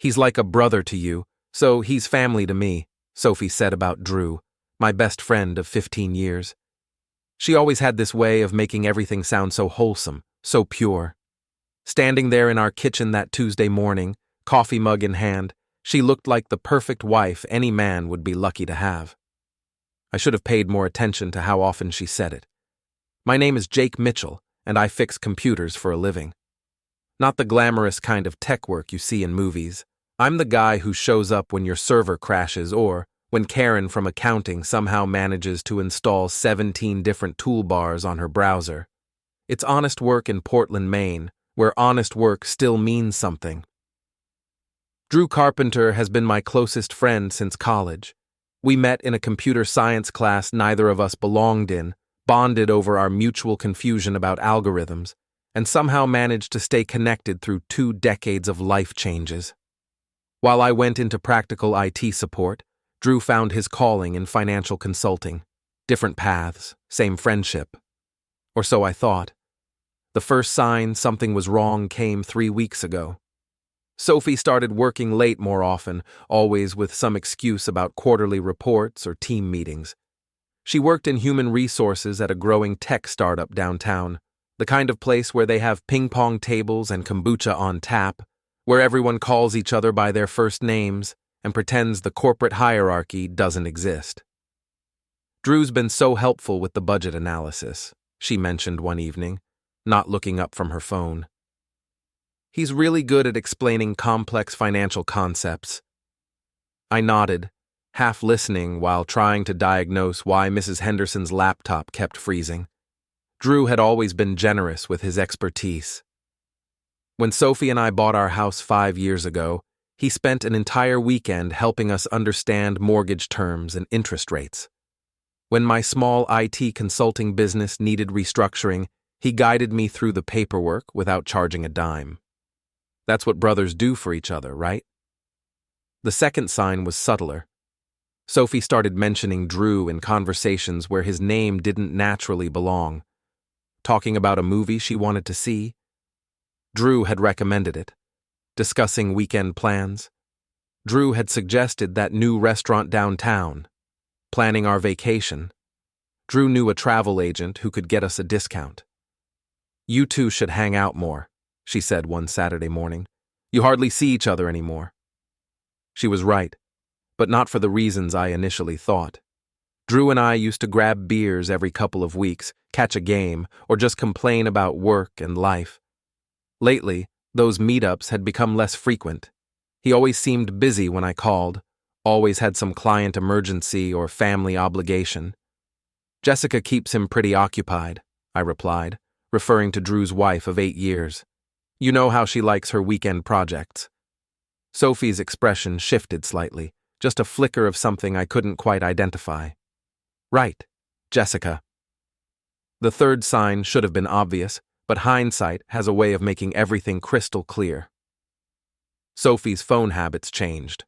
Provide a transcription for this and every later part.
He's like a brother to you, so he's family to me, Sophie said about Drew, my best friend of 15 years. She always had this way of making everything sound so wholesome, so pure. Standing there in our kitchen that Tuesday morning, coffee mug in hand, she looked like the perfect wife any man would be lucky to have. I should have paid more attention to how often she said it. My name is Jake Mitchell, and I fix computers for a living. Not the glamorous kind of tech work you see in movies. I'm the guy who shows up when your server crashes or when Karen from accounting somehow manages to install 17 different toolbars on her browser. It's honest work in Portland, Maine, where honest work still means something. Drew Carpenter has been my closest friend since college. We met in a computer science class neither of us belonged in, bonded over our mutual confusion about algorithms, and somehow managed to stay connected through 2 decades of life changes. While I went into practical IT support, Drew found his calling in financial consulting. Different paths, same friendship. Or so I thought. The first sign something was wrong came 3 weeks ago. Sophie started working late more often, always with some excuse about quarterly reports or team meetings. She worked in human resources at a growing tech startup downtown, the kind of place where they have ping-pong tables and kombucha on tap, where everyone calls each other by their first names and pretends the corporate hierarchy doesn't exist. Drew's been so helpful with the budget analysis, she mentioned one evening, not looking up from her phone. He's really good at explaining complex financial concepts. I nodded, half listening while trying to diagnose why Mrs. Henderson's laptop kept freezing. Drew had always been generous with his expertise. When Sophie and I bought our house 5 years ago, he spent an entire weekend helping us understand mortgage terms and interest rates. When my small IT consulting business needed restructuring, he guided me through the paperwork without charging a dime. That's what brothers do for each other, right? The second sign was subtler. Sophie started mentioning Drew in conversations where his name didn't naturally belong. Talking about a movie she wanted to see. Drew had recommended it. Discussing weekend plans. Drew had suggested that new restaurant downtown. Planning our vacation. Drew knew a travel agent who could get us a discount. "You two should hang out more," she said one Saturday morning. "You hardly see each other anymore." She was right, but not for the reasons I initially thought. Drew and I used to grab beers every couple of weeks, catch a game, or just complain about work and life. Lately, those meetups had become less frequent. He always seemed busy when I called, always had some client emergency or family obligation. "Jessica keeps him pretty occupied," I replied, referring to Drew's wife of 8 years. "You know how she likes her weekend projects." Sophie's expression shifted slightly, just a flicker of something I couldn't quite identify. "Right, Jessica." The third sign should have been obvious, but hindsight has a way of making everything crystal clear. Sophie's phone habits changed.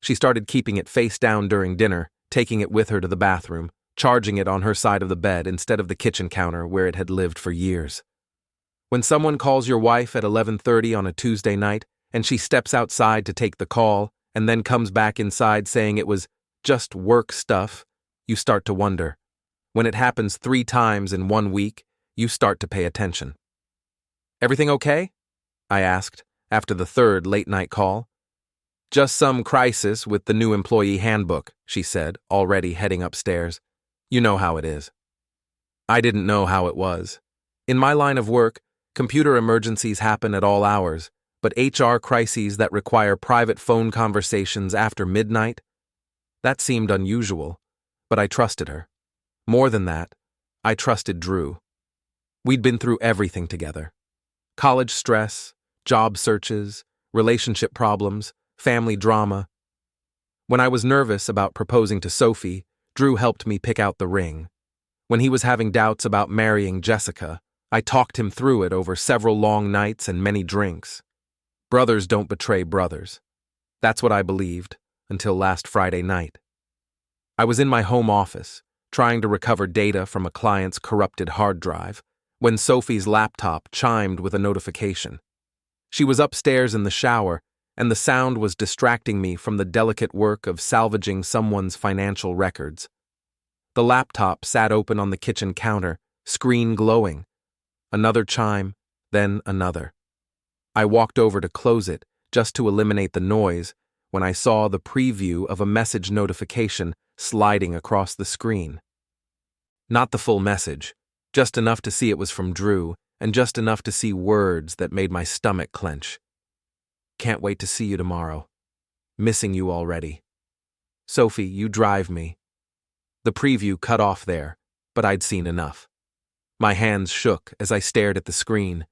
She started keeping it face down during dinner, taking it with her to the bathroom, charging it on her side of the bed instead of the kitchen counter where it had lived for years. When someone calls your wife at 11:30 on a Tuesday night and she steps outside to take the call and then comes back inside saying it was just work stuff, you start to wonder. When it happens 3 times in 1 week, you start to pay attention. "Everything okay?" I asked after the third late-night call. "Just some crisis with the new employee handbook," she said, already heading upstairs. "You know how it is." I didn't know how it was. In my line of work, computer emergencies happen at all hours, but HR crises that require private phone conversations after midnight? That seemed unusual, but I trusted her. More than that, I trusted Drew. We'd been through everything together. College stress, job searches, relationship problems, family drama. When I was nervous about proposing to Sophie, Drew helped me pick out the ring. When he was having doubts about marrying Jessica, I talked him through it over several long nights and many drinks. Brothers don't betray brothers. That's what I believed, until last Friday night. I was in my home office, trying to recover data from a client's corrupted hard drive, when Sophie's laptop chimed with a notification. She was upstairs in the shower, and the sound was distracting me from the delicate work of salvaging someone's financial records. The laptop sat open on the kitchen counter, screen glowing. Another chime, then another. I walked over to close it, just to eliminate the noise, when I saw the preview of a message notification sliding across the screen. Not the full message, just enough to see it was from Drew, and just enough to see words that made my stomach clench. Can't wait to see you tomorrow. Missing you already. Sophie, you drive me. The preview cut off there, but I'd seen enough. My hands shook as I stared at the screen.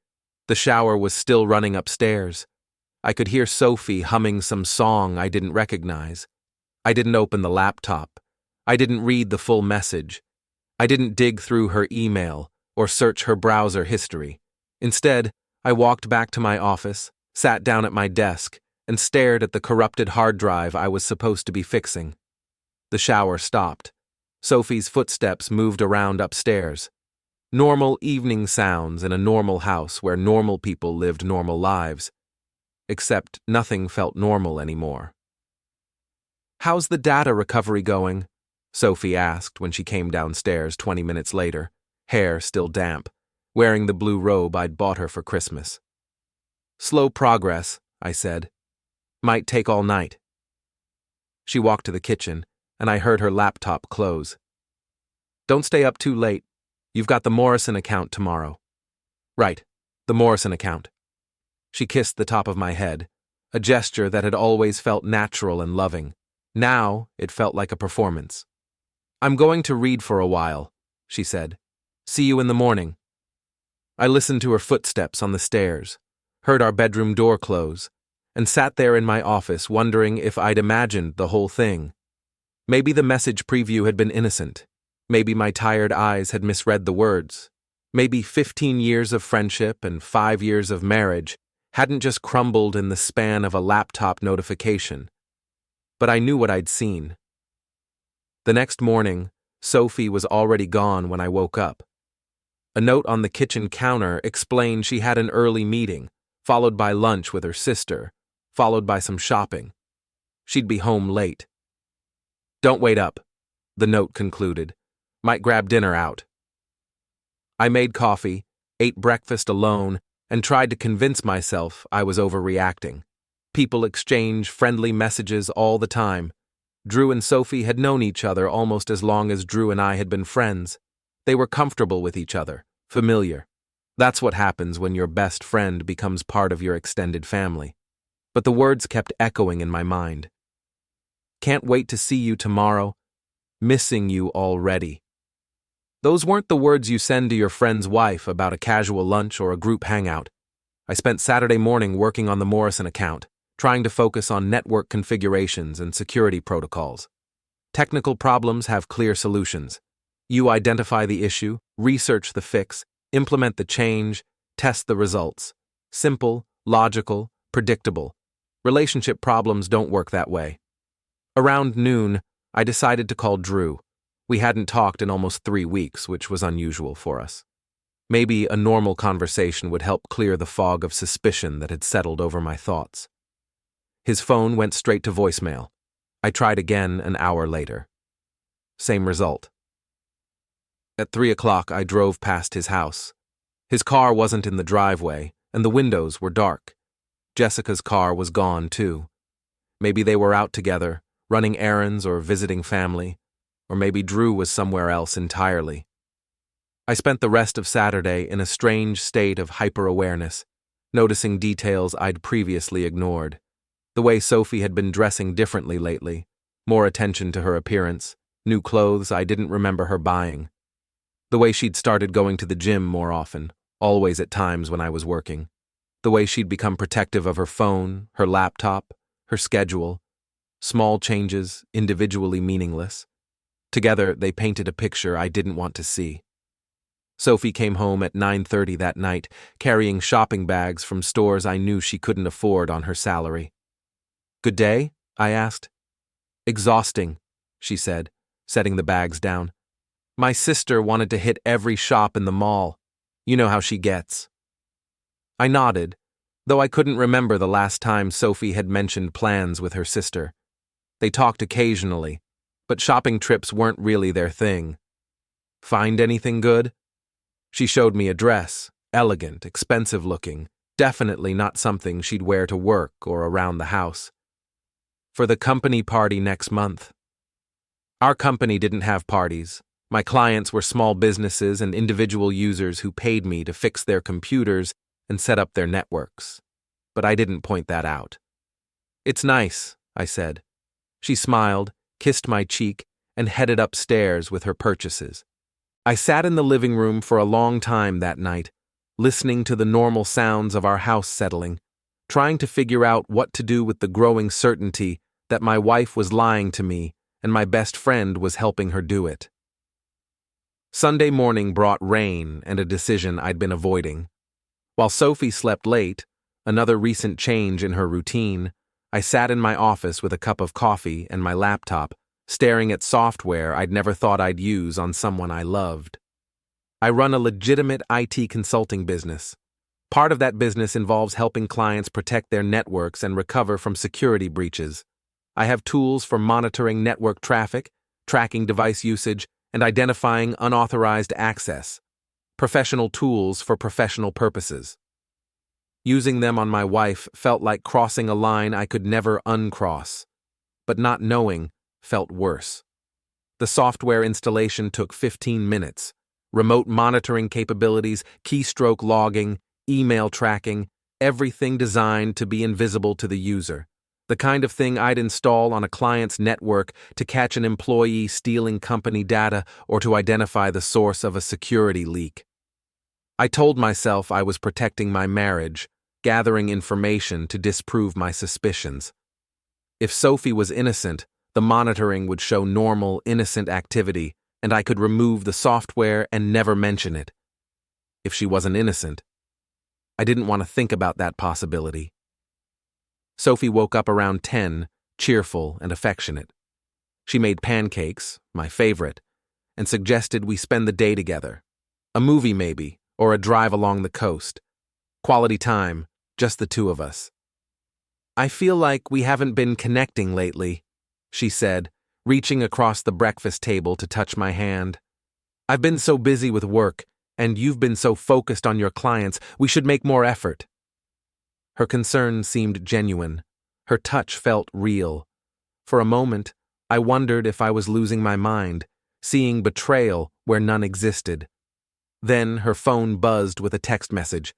The shower was still running upstairs. I could hear Sophie humming some song I didn't recognize. I didn't open the laptop. I didn't read the full message. I didn't dig through her email or search her browser history. Instead, I walked back to my office, sat down at my desk, and stared at the corrupted hard drive I was supposed to be fixing. The shower stopped. Sophie's footsteps moved around upstairs. Normal evening sounds in a normal house where normal people lived normal lives. Except nothing felt normal anymore. "How's the data recovery going?" Sophie asked when she came downstairs 20 minutes later, hair still damp, wearing the blue robe I'd bought her for Christmas. "Slow progress," I said. "Might take all night." She walked to the kitchen, and I heard her laptop close. "Don't stay up too late. You've got the Morrison account tomorrow." "Right, the Morrison account." She kissed the top of my head, a gesture that had always felt natural and loving. Now it felt like a performance. "I'm going to read for a while," she said. "See you in the morning." I listened to her footsteps on the stairs, heard our bedroom door close, and sat there in my office wondering if I'd imagined the whole thing. Maybe the message preview had been innocent. Maybe my tired eyes had misread the words. Maybe 15 years of friendship and 5 years of marriage hadn't just crumbled in the span of a laptop notification. But I knew what I'd seen. The next morning, Sophie was already gone when I woke up. A note on the kitchen counter explained she had an early meeting, followed by lunch with her sister, followed by some shopping. She'd be home late. "Don't wait up," the note concluded. "Might grab dinner out." I made coffee, ate breakfast alone, and tried to convince myself I was overreacting. People exchange friendly messages all the time. Drew and Sophie had known each other almost as long as Drew and I had been friends. They were comfortable with each other, familiar. That's what happens when your best friend becomes part of your extended family. But the words kept echoing in my mind. "Can't wait to see you tomorrow. Missing you already." Those weren't the words you send to your friend's wife about a casual lunch or a group hangout. I spent Saturday morning working on the Morrison account, trying to focus on network configurations and security protocols. Technical problems have clear solutions. You identify the issue, research the fix, implement the change, test the results. Simple, logical, predictable. Relationship problems don't work that way. Around noon, I decided to call Drew. We hadn't talked in almost 3 weeks, which was unusual for us. Maybe a normal conversation would help clear the fog of suspicion that had settled over my thoughts. His phone went straight to voicemail. I tried again an hour later. Same result. At 3 o'clock, I drove past his house. His car wasn't in the driveway, and the windows were dark. Jessica's car was gone, too. Maybe they were out together, running errands or visiting family. Or maybe Drew was somewhere else entirely. I spent the rest of Saturday in a strange state of hyper-awareness, noticing details I'd previously ignored. The way Sophie had been dressing differently lately, more attention to her appearance, new clothes I didn't remember her buying. The way she'd started going to the gym more often, always at times when I was working. The way she'd become protective of her phone, her laptop, her schedule. Small changes, individually meaningless. Together, they painted a picture I didn't want to see. Sophie came home at 9:30 that night, carrying shopping bags from stores I knew she couldn't afford on her salary. "Good day?" I asked. "Exhausting," she said, setting the bags down. "My sister wanted to hit every shop in the mall. You know how she gets." I nodded, though I couldn't remember the last time Sophie had mentioned plans with her sister. They talked occasionally, but shopping trips weren't really their thing. Find anything good? She showed me a dress, elegant, expensive-looking, definitely not something she'd wear to work or around the house. For the company party next month. Our company didn't have parties. My clients were small businesses and individual users who paid me to fix their computers and set up their networks. But I didn't point that out. "It's nice," I said. She smiled, kissed my cheek, and headed upstairs with her purchases. I sat in the living room for a long time that night, listening to the normal sounds of our house settling, trying to figure out what to do with the growing certainty that my wife was lying to me and my best friend was helping her do it. Sunday morning brought rain and a decision I'd been avoiding. While Sophie slept late, another recent change in her routine, I sat in my office with a cup of coffee and my laptop, staring at software I'd never thought I'd use on someone I loved. I run a legitimate IT consulting business. Part of that business involves helping clients protect their networks and recover from security breaches. I have tools for monitoring network traffic, tracking device usage, and identifying unauthorized access. Professional tools for professional purposes. Using them on my wife felt like crossing a line I could never uncross, but not knowing felt worse. The software installation took 15 minutes. Remote monitoring capabilities, keystroke logging, email tracking, everything designed to be invisible to the user. The kind of thing I'd install on a client's network to catch an employee stealing company data or to identify the source of a security leak. I told myself I was protecting my marriage, gathering information to disprove my suspicions. If Sophie was innocent, the monitoring would show normal, innocent activity, and I could remove the software and never mention it. If she wasn't innocent, I didn't want to think about that possibility. Sophie woke up around 10, cheerful and affectionate. She made pancakes, my favorite, and suggested we spend the day together. A movie maybe, or a drive along the coast. Quality time, just the two of us. "I feel like we haven't been connecting lately," she said, reaching across the breakfast table to touch my hand. "I've been so busy with work, and you've been so focused on your clients, we should make more effort." Her concern seemed genuine. Her touch felt real. For a moment, I wondered if I was losing my mind, seeing betrayal where none existed. Then her phone buzzed with a text message.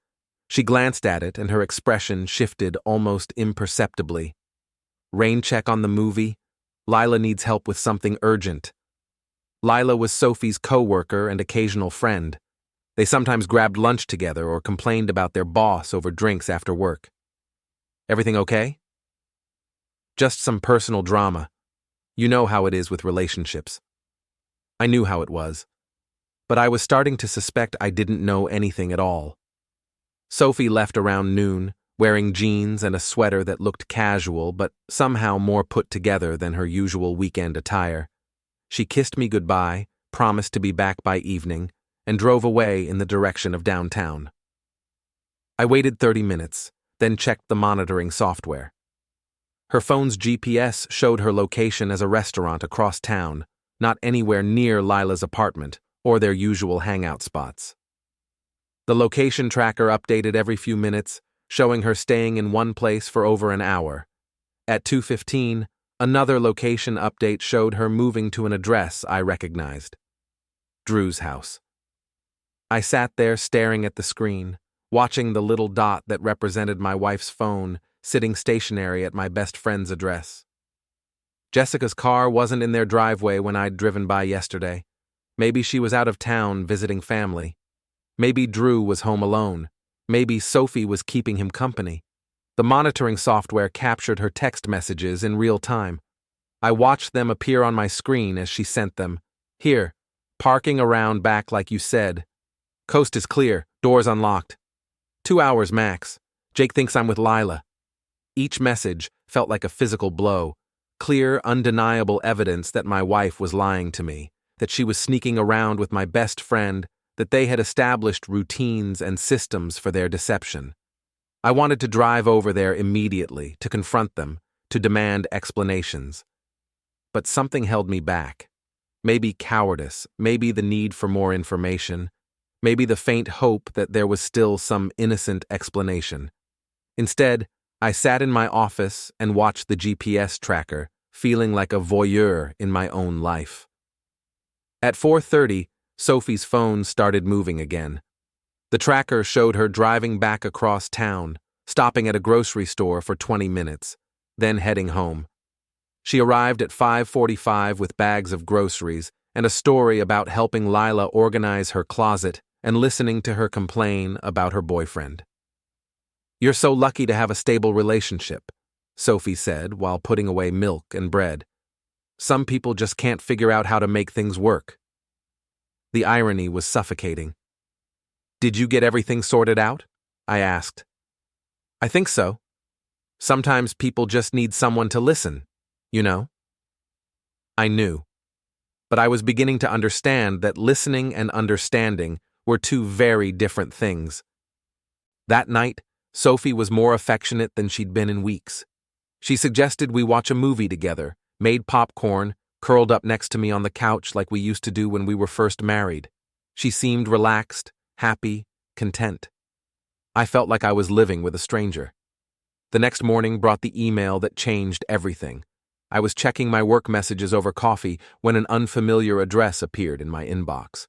She glanced at it and her expression shifted almost imperceptibly. "Rain check on the movie? Lila needs help with something urgent." Lila was Sophie's co-worker and occasional friend. They sometimes grabbed lunch together or complained about their boss over drinks after work. "Everything okay?" "Just some personal drama. You know how it is with relationships." I knew how it was, but I was starting to suspect I didn't know anything at all. Sophie left around noon, wearing jeans and a sweater that looked casual but somehow more put together than her usual weekend attire. She kissed me goodbye, promised to be back by evening, and drove away in the direction of downtown. I waited 30 minutes, then checked the monitoring software. Her phone's GPS showed her location as a restaurant across town, not anywhere near Lila's apartment or their usual hangout spots. The location tracker updated every few minutes, showing her staying in one place for over an hour. At 2:15, another location update showed her moving to an address I recognized. Drew's house. I sat there staring at the screen, watching the little dot that represented my wife's phone sitting stationary at my best friend's address. Jessica's car wasn't in their driveway when I'd driven by yesterday. Maybe she was out of town visiting family. Maybe Drew was home alone. Maybe Sophie was keeping him company. The monitoring software captured her text messages in real time. I watched them appear on my screen as she sent them. "Here, parking around back like you said. Coast is clear, doors unlocked. 2 hours max. Jake thinks I'm with Lila." Each message felt like a physical blow, clear, undeniable evidence that my wife was lying to me, that she was sneaking around with my best friend, that they had established routines and systems for their deception. I wanted to drive over there immediately, to confront them, to demand explanations. But something held me back. Maybe cowardice, maybe the need for more information, maybe the faint hope that there was still some innocent explanation. Instead, I sat in my office and watched the GPS tracker, feeling like a voyeur in my own life. At 4:30, Sophie's phone started moving again. The tracker showed her driving back across town, stopping at a grocery store for 20 minutes, then heading home. She arrived at 5:45 with bags of groceries and a story about helping Lila organize her closet and listening to her complain about her boyfriend. "You're so lucky to have a stable relationship," Sophie said while putting away milk and bread. "Some people just can't figure out how to make things work." The irony was suffocating. "Did you get everything sorted out?" I asked. "I think so. Sometimes people just need someone to listen, you know?" I knew. But I was beginning to understand that listening and understanding were two very different things. That night, Sophie was more affectionate than she'd been in weeks. She suggested we watch a movie together, made popcorn, curled up next to me on the couch like we used to do when we were first married. She seemed relaxed, happy, content. I felt like I was living with a stranger. The next morning brought the email that changed everything. I was checking my work messages over coffee when an unfamiliar address appeared in my inbox.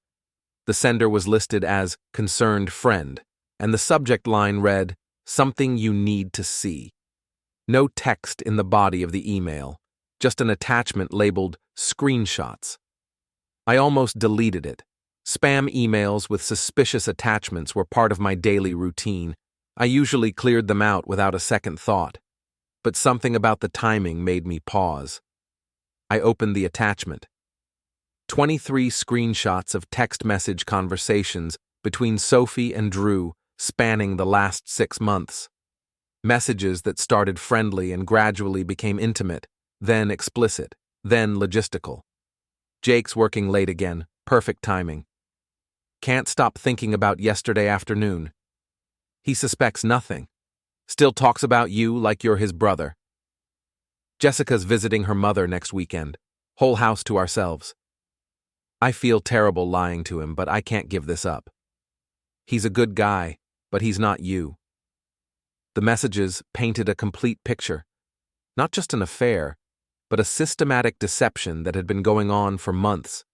The sender was listed as concerned friend, and the subject line read, "Something you need to see." No text in the body of the email, just an attachment labeled screenshots. I almost deleted it. Spam emails with suspicious attachments were part of my daily routine. I usually cleared them out without a second thought. But something about the timing made me pause. I opened the attachment. 23 screenshots of text message conversations between Sophie and Drew spanning the last 6 months. Messages that started friendly and gradually became intimate, then explicit, then logistical. "Jake's working late again, perfect timing. Can't stop thinking about yesterday afternoon. He suspects nothing. Still talks about you like you're his brother. Jessica's visiting her mother next weekend. Whole house to ourselves. I feel terrible lying to him, but I can't give this up. He's a good guy, but he's not you." The messages painted a complete picture. Not just an affair, but a systematic deception that had been going on for months.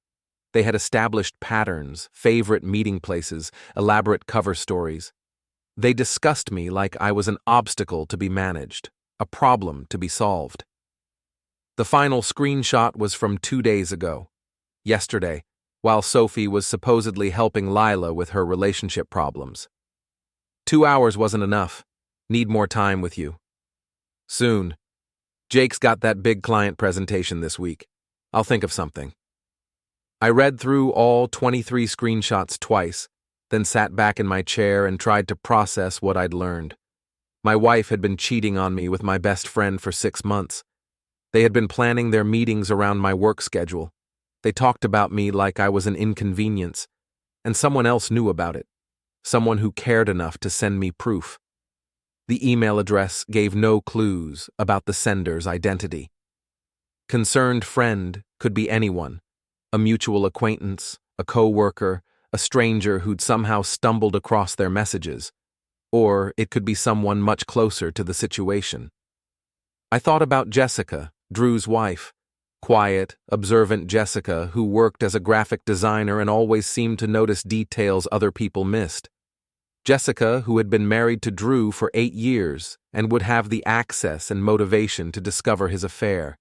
They had established patterns, favorite meeting places, elaborate cover stories. They discussed me like I was an obstacle to be managed, a problem to be solved. The final screenshot was from 2 days ago, yesterday, while Sophie was supposedly helping Lila with her relationship problems. 2 hours wasn't enough. Need more time with you. Soon. Jake's got that big client presentation this week. I'll think of something. I read through all 23 screenshots twice, then sat back in my chair and tried to process what I'd learned. My wife had been cheating on me with my best friend for 6 months. They had been planning their meetings around my work schedule. They talked about me like I was an inconvenience, and someone else knew about it. Someone who cared enough to send me proof. The email address gave no clues about the sender's identity. Concerned friend could be anyone, a mutual acquaintance, a co-worker, a stranger who'd somehow stumbled across their messages, or it could be someone much closer to the situation. I thought about Jessica, Drew's wife, quiet, observant Jessica who worked as a graphic designer and always seemed to notice details other people missed. Jessica, who had been married to Drew for 8 years and would have the access and motivation to discover his affair.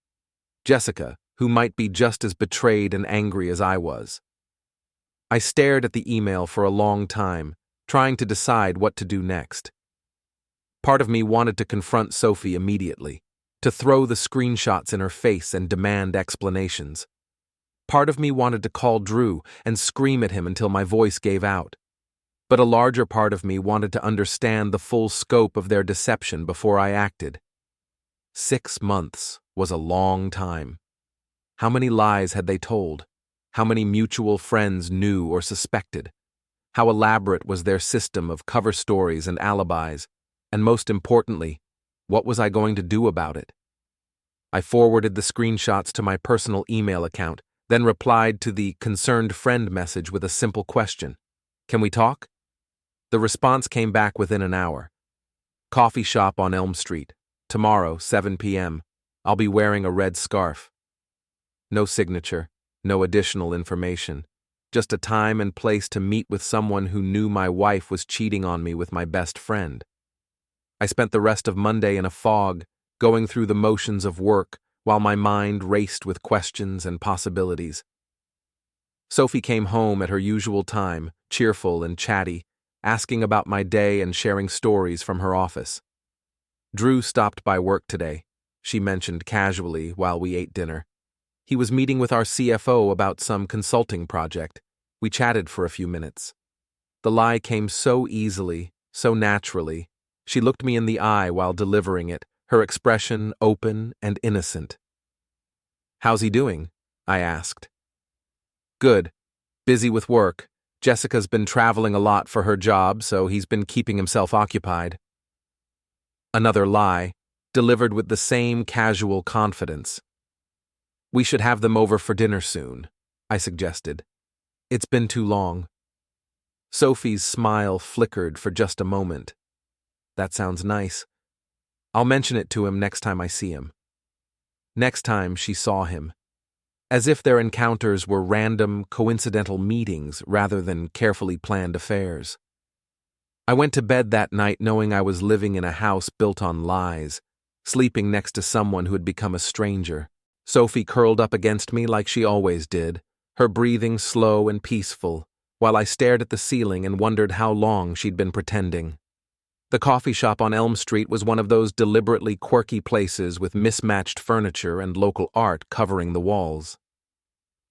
Jessica, who might be just as betrayed and angry as I was. I stared at the email for a long time, trying to decide what to do next. Part of me wanted to confront Sophie immediately, to throw the screenshots in her face and demand explanations. Part of me wanted to call Drew and scream at him until my voice gave out. But a larger part of me wanted to understand the full scope of their deception before I acted. 6 months was a long time. How many lies had they told? How many mutual friends knew or suspected? How elaborate was their system of cover stories and alibis? And most importantly, what was I going to do about it? I forwarded the screenshots to my personal email account, then replied to the concerned friend message with a simple question. Can we talk? The response came back within an hour. Coffee shop on Elm Street. Tomorrow, 7 p.m. I'll be wearing a red scarf. No signature, no additional information. Just a time and place to meet with someone who knew my wife was cheating on me with my best friend. I spent the rest of Monday in a fog, going through the motions of work while my mind raced with questions and possibilities. Sophie came home at her usual time, cheerful and chatty, asking about my day and sharing stories from her office. Drew stopped by work today, she mentioned casually while we ate dinner. He was meeting with our CFO about some consulting project. We chatted for a few minutes. The lie came so easily, so naturally. She looked me in the eye while delivering it, her expression open and innocent. How's he doing? I asked. Good. Busy with work. Jessica's been traveling a lot for her job, so he's been keeping himself occupied. Another lie, delivered with the same casual confidence. We should have them over for dinner soon, I suggested. It's been too long. Sophie's smile flickered for just a moment. That sounds nice. I'll mention it to him next time I see him. Next time she saw him. As if their encounters were random, coincidental meetings rather than carefully planned affairs. I went to bed that night knowing I was living in a house built on lies, sleeping next to someone who had become a stranger. Sophie curled up against me like she always did, her breathing slow and peaceful, while I stared at the ceiling and wondered how long she'd been pretending. The coffee shop on Elm Street was one of those deliberately quirky places with mismatched furniture and local art covering the walls.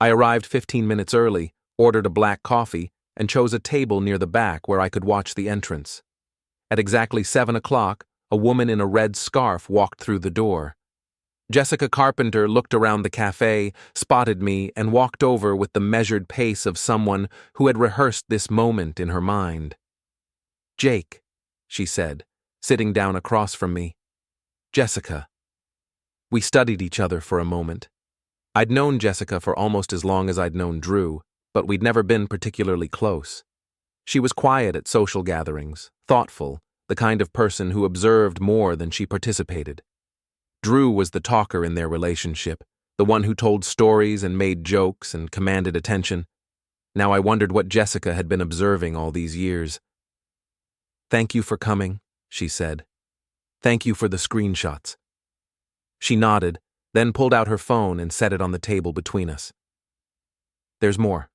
I arrived 15 minutes early, ordered a black coffee, and chose a table near the back where I could watch the entrance. At exactly 7 o'clock, a woman in a red scarf walked through the door. Jessica Carpenter looked around the cafe, spotted me, and walked over with the measured pace of someone who had rehearsed this moment in her mind. Jake, she said, sitting down across from me. Jessica. We studied each other for a moment. I'd known Jessica for almost as long as I'd known Drew, but we'd never been particularly close. She was quiet at social gatherings, thoughtful, the kind of person who observed more than she participated. Drew was the talker in their relationship, the one who told stories and made jokes and commanded attention. Now I wondered what Jessica had been observing all these years. Thank you for coming, she said. Thank you for the screenshots. She nodded, then pulled out her phone and set it on the table between us. There's more.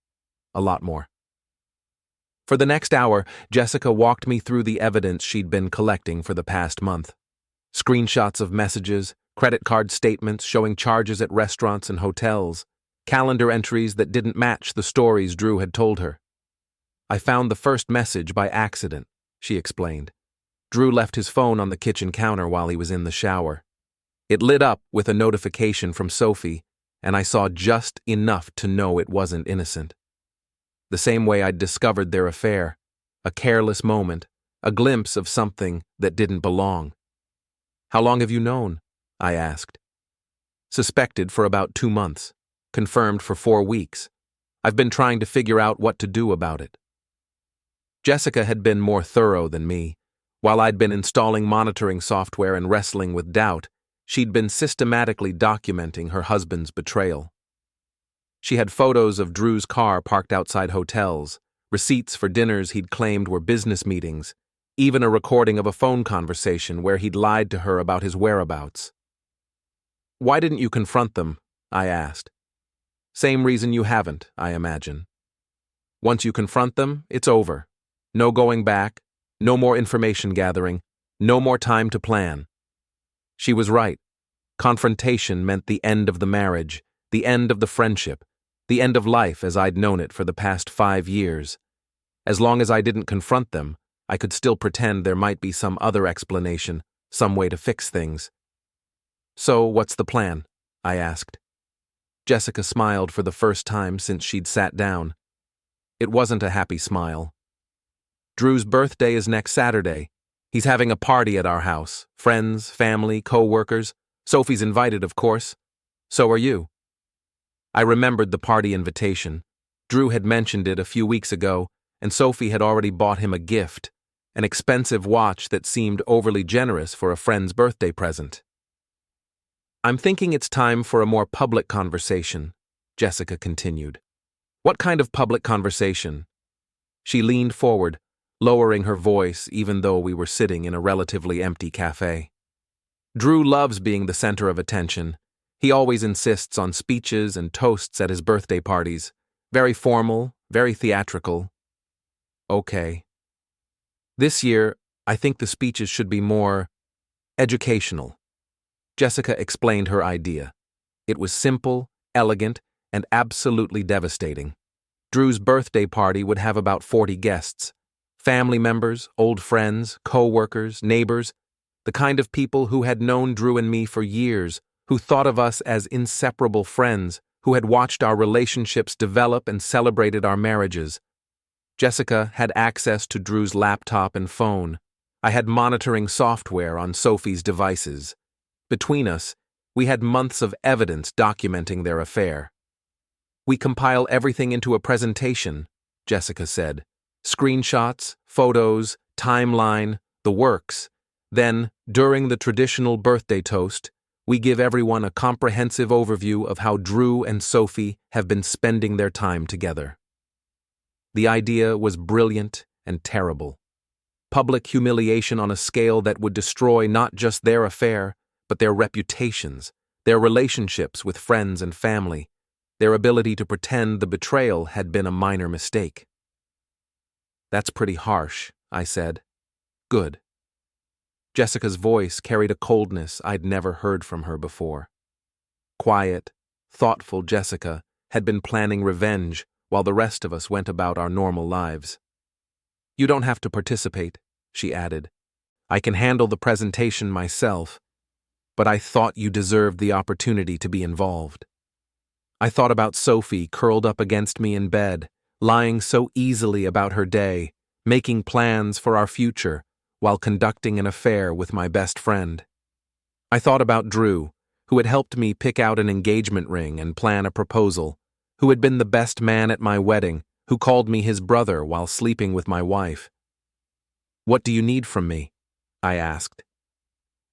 A lot more. For the next hour, Jessica walked me through the evidence she'd been collecting for the past month. Screenshots of messages, credit card statements showing charges at restaurants and hotels, calendar entries that didn't match the stories Drew had told her. I found the first message by accident, she explained. Drew left his phone on the kitchen counter while he was in the shower. It lit up with a notification from Sophie, and I saw just enough to know it wasn't innocent. The same way I'd discovered their affair, a careless moment, a glimpse of something that didn't belong. How long have you known? I asked. Suspected for about 2 months, confirmed for 4 weeks. I've been trying to figure out what to do about it. Jessica had been more thorough than me. While I'd been installing monitoring software and wrestling with doubt, she'd been systematically documenting her husband's betrayal. She had photos of Drew's car parked outside hotels, receipts for dinners he'd claimed were business meetings, even a recording of a phone conversation where he'd lied to her about his whereabouts. Why didn't you confront them? I asked. Same reason you haven't, I imagine. Once you confront them, it's over. No going back, no more information gathering, no more time to plan. She was right. Confrontation meant the end of the marriage, the end of the friendship, the end of life as I'd known it for the past 5 years. As long as I didn't confront them, I could still pretend there might be some other explanation, some way to fix things. So, what's the plan? I asked. Jessica smiled for the first time since she'd sat down. It wasn't a happy smile. Drew's birthday is next Saturday. He's having a party at our house. Friends, family, co-workers. Sophie's invited, of course. So are you. I remembered the party invitation. Drew had mentioned it a few weeks ago, and Sophie had already bought him a gift, an expensive watch that seemed overly generous for a friend's birthday present. I'm thinking it's time for a more public conversation, Jessica continued. What kind of public conversation? She leaned forward, lowering her voice even though we were sitting in a relatively empty cafe. Drew loves being the center of attention. He always insists on speeches and toasts at his birthday parties. Very formal, very theatrical. Okay. This year, I think the speeches should be more educational. Jessica explained her idea. It was simple, elegant, and absolutely devastating. Drew's birthday party would have about 40 guests. Family members, old friends, co-workers, neighbors, the kind of people who had known Drew and me for years, who thought of us as inseparable friends, who had watched our relationships develop and celebrated our marriages. Jessica had access to Drew's laptop and phone. I had monitoring software on Sophie's devices. Between us, we had months of evidence documenting their affair. We compile everything into a presentation, Jessica said. Screenshots, photos, timeline, the works. Then, during the traditional birthday toast, we give everyone a comprehensive overview of how Drew and Sophie have been spending their time together. The idea was brilliant and terrible. Public humiliation on a scale that would destroy not just their affair, but their reputations, their relationships with friends and family, their ability to pretend the betrayal had been a minor mistake. That's pretty harsh, I said. Good. Jessica's voice carried a coldness I'd never heard from her before. Quiet, thoughtful Jessica had been planning revenge while the rest of us went about our normal lives. You don't have to participate, she added. I can handle the presentation myself, but I thought you deserved the opportunity to be involved. I thought about Sophie curled up against me in bed, lying so easily about her day, making plans for our future, while conducting an affair with my best friend. I thought about Drew, who had helped me pick out an engagement ring and plan a proposal, who had been the best man at my wedding, who called me his brother while sleeping with my wife. What do you need from me? I asked.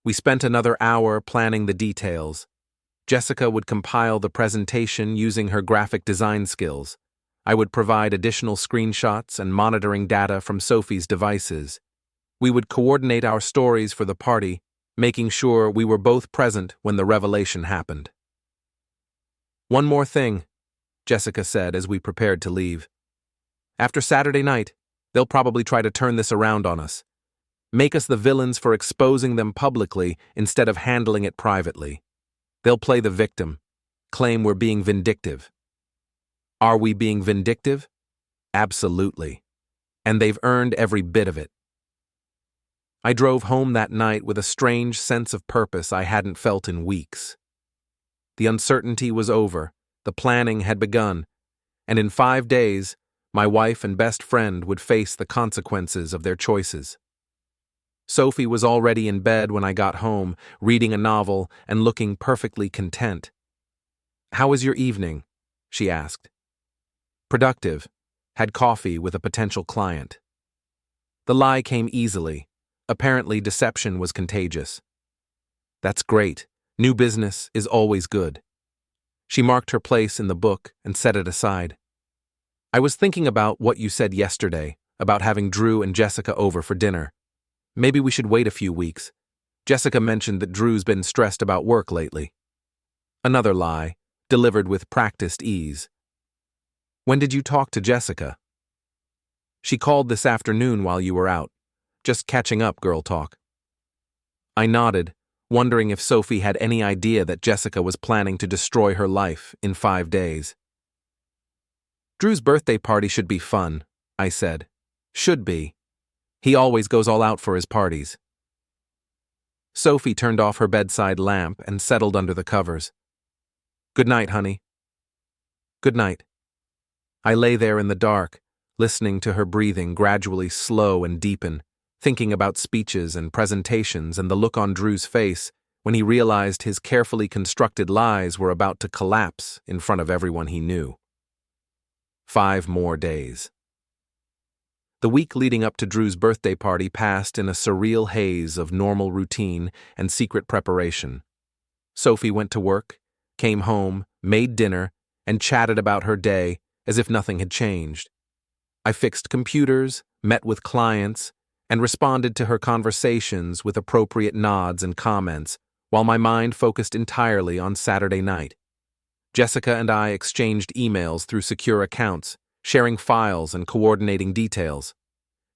We spent another hour planning the details. Jessica would compile the presentation using her graphic design skills. I would provide additional screenshots and monitoring data from Sophie's devices. We would coordinate our stories for the party, making sure we were both present when the revelation happened. One more thing, Jessica said as we prepared to leave. After Saturday night, they'll probably try to turn this around on us. Make us the villains for exposing them publicly instead of handling it privately. They'll play the victim, claim we're being vindictive. Are we being vindictive? Absolutely. And they've earned every bit of it. I drove home that night with a strange sense of purpose I hadn't felt in weeks. The uncertainty was over, the planning had begun, and in 5 days, my wife and best friend would face the consequences of their choices. Sophie was already in bed when I got home, reading a novel and looking perfectly content. How was your evening? She asked. Productive. Had coffee with a potential client. The lie came easily. Apparently, deception was contagious. That's great. New business is always good. She marked her place in the book and set it aside. I was thinking about what you said yesterday, about having Drew and Jessica over for dinner. Maybe we should wait a few weeks. Jessica mentioned that Drew's been stressed about work lately. Another lie, delivered with practiced ease. When did you talk to Jessica? She called this afternoon while you were out. Just catching up, girl talk. I nodded, wondering if Sophie had any idea that Jessica was planning to destroy her life in 5 days. Drew's birthday party should be fun, I said. Should be. He always goes all out for his parties. Sophie turned off her bedside lamp and settled under the covers. Good night, honey. Good night. I lay there in the dark, listening to her breathing gradually slow and deepen, thinking about speeches and presentations and the look on Drew's face when he realized his carefully constructed lies were about to collapse in front of everyone he knew. 5 more days. The week leading up to Drew's birthday party passed in a surreal haze of normal routine and secret preparation. Sophie went to work, came home, made dinner, and chatted about her day as if nothing had changed. I fixed computers, met with clients, and responded to her conversations with appropriate nods and comments, while my mind focused entirely on Saturday night. Jessica and I exchanged emails through secure accounts, sharing files and coordinating details.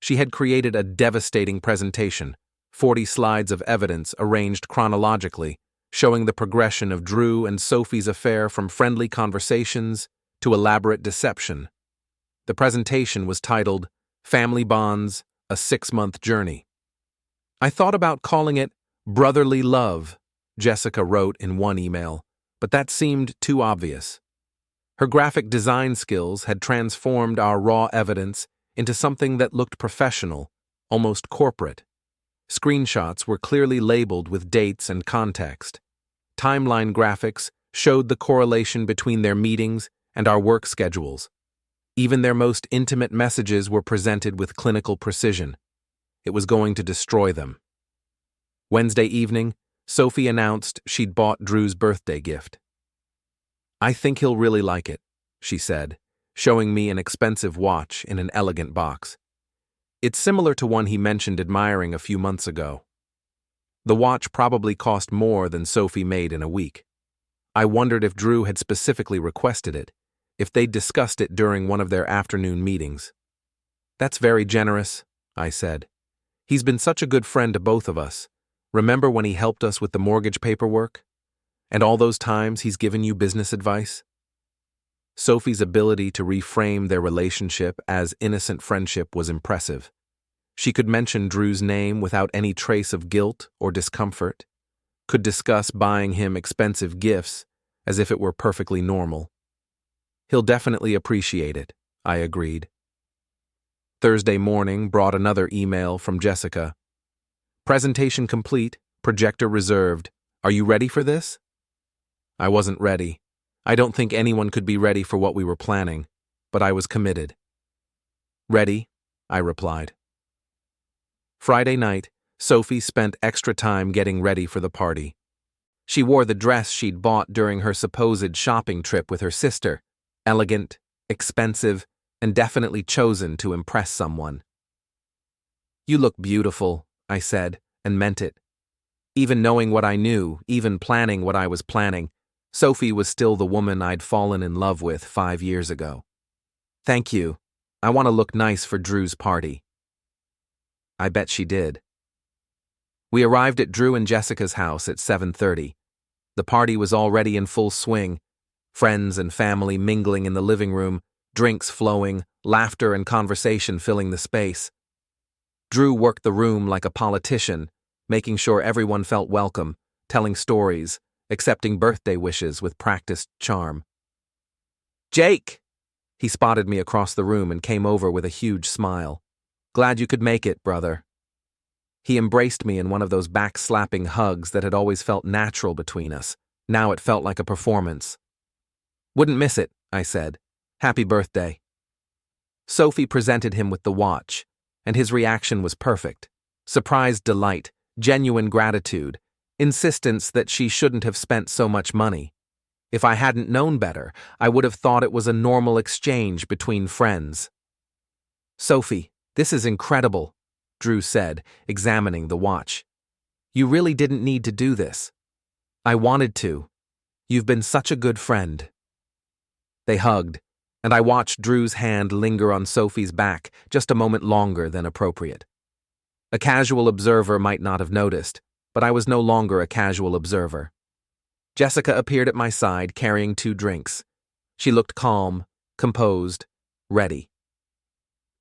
She had created a devastating presentation, 40 slides of evidence arranged chronologically, showing the progression of Drew and Sophie's affair from friendly conversations to elaborate deception. The presentation was titled, "Family Bonds, a 6-month Journey." I thought about calling it "Brotherly Love," Jessica wrote in one email, but that seemed too obvious. Her graphic design skills had transformed our raw evidence into something that looked professional, almost corporate. Screenshots were clearly labeled with dates and context. Timeline graphics showed the correlation between their meetings and our work schedules. Even their most intimate messages were presented with clinical precision. It was going to destroy them. Wednesday evening, Sophie announced she'd bought Drew's birthday gift. "I think he'll really like it," she said, showing me an expensive watch in an elegant box. It's similar to one he mentioned admiring a few months ago. The watch probably cost more than Sophie made in a week. I wondered if Drew had specifically requested it, if they'd discussed it during one of their afternoon meetings. "That's very generous," I said. "He's been such a good friend to both of us. Remember when he helped us with the mortgage paperwork? And all those times he's given you business advice?" Sophie's ability to reframe their relationship as innocent friendship was impressive. She could mention Drew's name without any trace of guilt or discomfort, could discuss buying him expensive gifts as if it were perfectly normal. "He'll definitely appreciate it," I agreed. Thursday morning brought another email from Jessica. "Presentation complete, projector reserved. Are you ready for this?" I wasn't ready. I don't think anyone could be ready for what we were planning, but I was committed. "Ready," I replied. Friday night, Sophie spent extra time getting ready for the party. She wore the dress she'd bought during her supposed shopping trip with her sister, elegant, expensive, and definitely chosen to impress someone. "You look beautiful," I said, and meant it. Even knowing what I knew, even planning what I was planning, Sophie was still the woman I'd fallen in love with 5 years ago. "Thank you. I want to look nice for Drew's party." I bet she did. We arrived at Drew and Jessica's house at 7:30. The party was already in full swing, friends and family mingling in the living room, drinks flowing, laughter and conversation filling the space. Drew worked the room like a politician, making sure everyone felt welcome, telling stories, accepting birthday wishes with practiced charm. "Jake!" He spotted me across the room and came over with a huge smile. "Glad you could make it, brother." He embraced me in one of those back-slapping hugs that had always felt natural between us. Now it felt like a performance. "Wouldn't miss it," I said. "Happy birthday." Sophie presented him with the watch, and his reaction was perfect. Surprised delight, genuine gratitude, insistence that she shouldn't have spent so much money. If I hadn't known better, I would have thought it was a normal exchange between friends. "Sophie, this is incredible," Drew said, examining the watch. "You really didn't need to do this." "I wanted to. You've been such a good friend." They hugged, and I watched Drew's hand linger on Sophie's back just a moment longer than appropriate. A casual observer might not have noticed, but I was no longer a casual observer. Jessica appeared at my side carrying 2 drinks. She looked calm, composed, ready.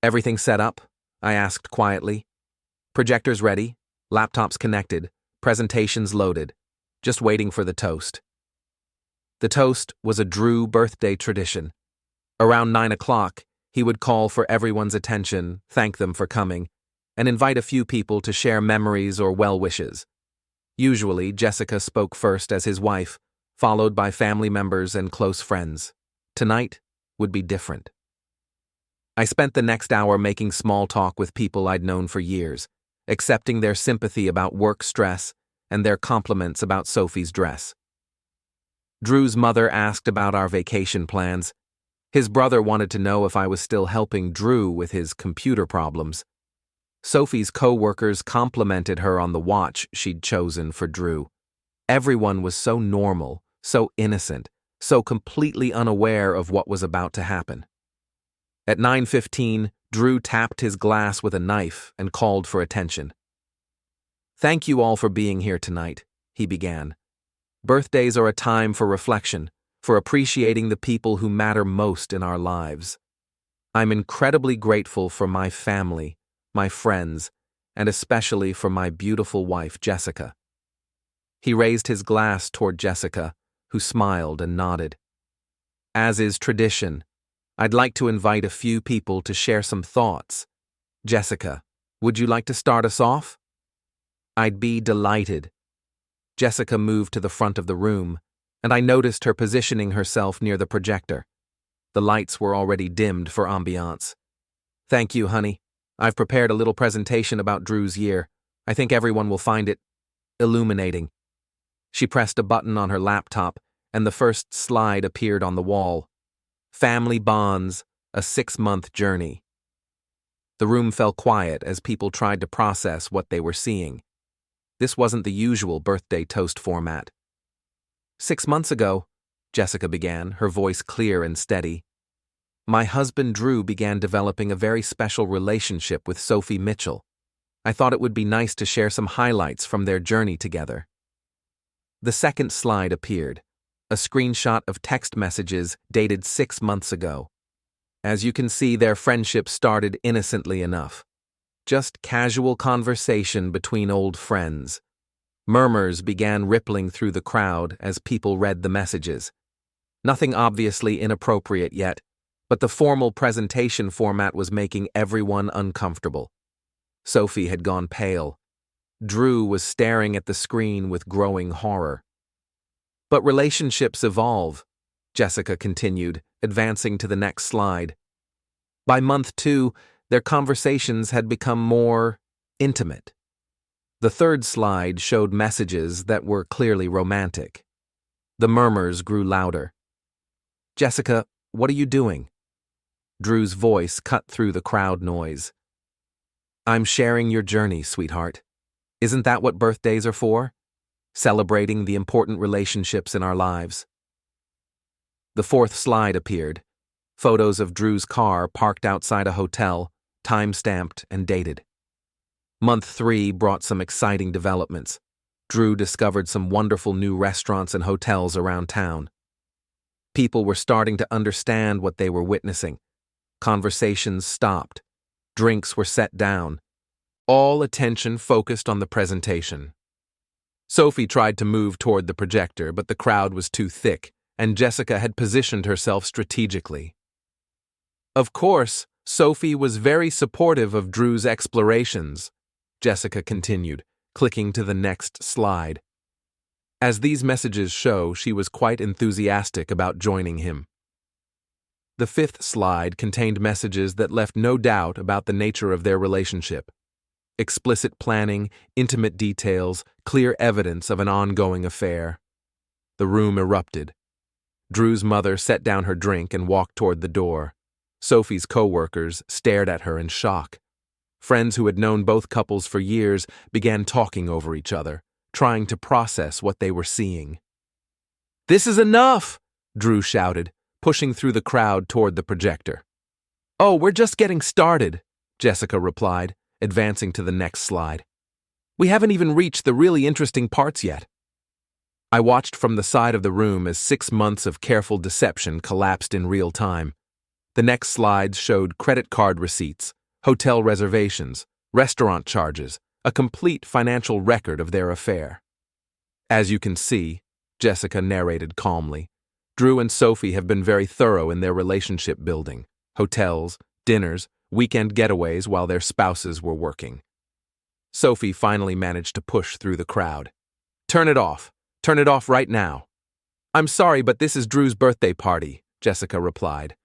"Everything set up?" I asked quietly. "Projectors ready, laptops connected, presentations loaded, just waiting for the toast." The toast was a Drew birthday tradition. Around 9 o'clock, he would call for everyone's attention, thank them for coming, and invite a few people to share memories or well wishes. Usually, Jessica spoke first as his wife, followed by family members and close friends. Tonight would be different. I spent the next hour making small talk with people I'd known for years, accepting their sympathy about work stress and their compliments about Sophie's dress. Drew's mother asked about our vacation plans. His brother wanted to know if I was still helping Drew with his computer problems. Sophie's co-workers complimented her on the watch she'd chosen for Drew. Everyone was so normal, so innocent, so completely unaware of what was about to happen. At 9:15, Drew tapped his glass with a knife and called for attention. "Thank you all for being here tonight," he began. "Birthdays are a time for reflection, for appreciating the people who matter most in our lives. I'm incredibly grateful for my family, my friends, and especially for my beautiful wife, Jessica." He raised his glass toward Jessica, who smiled and nodded. "As is tradition, I'd like to invite a few people to share some thoughts. Jessica, would you like to start us off?" "I'd be delighted." Jessica moved to the front of the room, and I noticed her positioning herself near the projector. The lights were already dimmed for ambiance. "Thank you, honey. I've prepared a little presentation about Drew's year. I think everyone will find it illuminating." She pressed a button on her laptop, and the first slide appeared on the wall. Family Bonds, a 6-month journey. The room fell quiet as people tried to process what they were seeing. This wasn't the usual birthday toast format. 6 months ago, Jessica began, her voice clear and steady, my husband Drew began developing a very special relationship with Sophie Mitchell. I thought it would be nice to share some highlights from their journey together. The second slide appeared, a screenshot of text messages dated 6 months ago. As you can see, their friendship started innocently enough. Just casual conversation between old friends. Murmurs began rippling through the crowd as people read the messages. Nothing obviously inappropriate yet, but the formal presentation format was making everyone uncomfortable. Sophie had gone pale. Drew was staring at the screen with growing horror. "But relationships evolve," Jessica continued, advancing to the next slide. By month 2, their conversations had become more intimate. The third slide showed messages that were clearly romantic. The murmurs grew louder. "Jessica, what are you doing?" Drew's voice cut through the crowd noise. "I'm sharing your journey, sweetheart. Isn't that what birthdays are for? Celebrating the important relationships in our lives." The fourth slide appeared. Photos of Drew's car parked outside a hotel, time-stamped and dated. Month 3 brought some exciting developments. Drew discovered some wonderful new restaurants and hotels around town. People were starting to understand what they were witnessing. Conversations stopped. Drinks were set down. All attention focused on the presentation. Sophie tried to move toward the projector, but the crowd was too thick, and Jessica had positioned herself strategically. Of course, Sophie was very supportive of Drew's explorations, Jessica continued, clicking to the next slide. As these messages show, she was quite enthusiastic about joining him. The fifth slide contained messages that left no doubt about the nature of their relationship. Explicit planning, intimate details, clear evidence of an ongoing affair. The room erupted. Drew's mother set down her drink and walked toward the door. Sophie's co-workers stared at her in shock. Friends who had known both couples for years began talking over each other, trying to process what they were seeing. "This is enough!" Drew shouted, pushing through the crowd toward the projector. "Oh, we're just getting started," Jessica replied, advancing to the next slide. "We haven't even reached the really interesting parts yet." I watched from the side of the room as 6 months of careful deception collapsed in real time. The next slides showed credit card receipts, hotel reservations, restaurant charges, a complete financial record of their affair. "As you can see," Jessica narrated calmly, "Drew and Sophie have been very thorough in their relationship building. Hotels, dinners, weekend getaways while their spouses were working. Sophie finally managed to push through the crowd. Turn it off. Turn it off right now. I'm sorry, but this is Drew's birthday party, Jessica replied.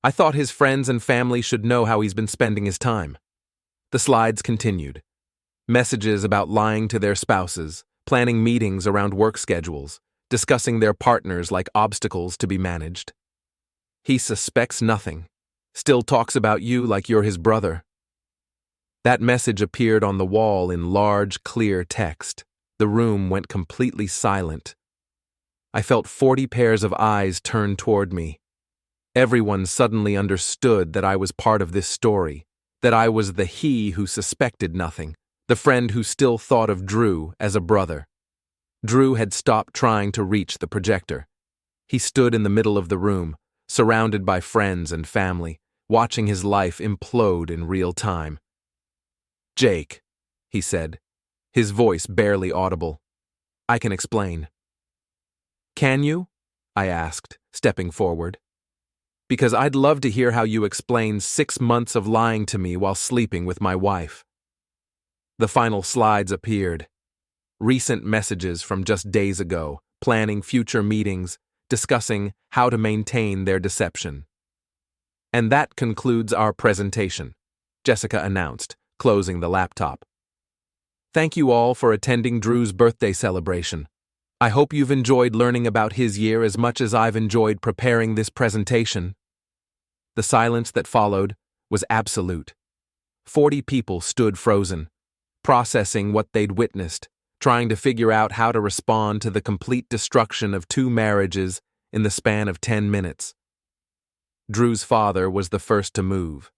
I thought his friends and family should know how he's been spending his time. The slides continued. Messages about lying to their spouses, planning meetings around work schedules, discussing their partners like obstacles to be managed. He suspects nothing, still talks about you like you're his brother. That message appeared on the wall in large, clear text. The room went completely silent. I felt 40 pairs of eyes turn toward me. Everyone suddenly understood that I was part of this story, that I was the he who suspected nothing, the friend who still thought of Drew as a brother. Drew had stopped trying to reach the projector. He stood in the middle of the room, surrounded by friends and family, watching his life implode in real time. Jake, he said, his voice barely audible. I can explain. Can you? I asked, stepping forward. Because I'd love to hear how you explain 6 months of lying to me while sleeping with my wife. The final slides appeared. Recent messages from just days ago, planning future meetings, discussing how to maintain their deception. And that concludes our presentation, Jessica announced, closing the laptop. Thank you all for attending Drew's birthday celebration. I hope you've enjoyed learning about his year as much as I've enjoyed preparing this presentation. The silence that followed was absolute. 40 people stood frozen, processing what they'd witnessed, trying to figure out how to respond to the complete destruction of 2 marriages in the span of 10 minutes. Drew's father was the first to move.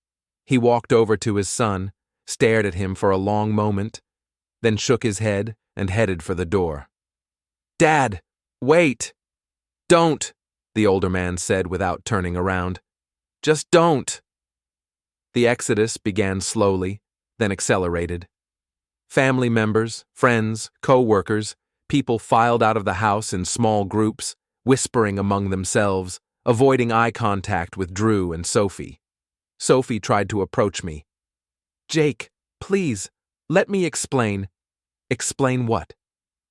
He walked over to his son, stared at him for a long moment, then shook his head and headed for the door. Dad, wait! Don't, the older man said without turning around. Just don't. The exodus began slowly, then accelerated. Family members, friends, co-workers, people filed out of the house in small groups, whispering among themselves, avoiding eye contact with Drew and Sophie. Sophie tried to approach me. Jake, please, let me explain. Explain what?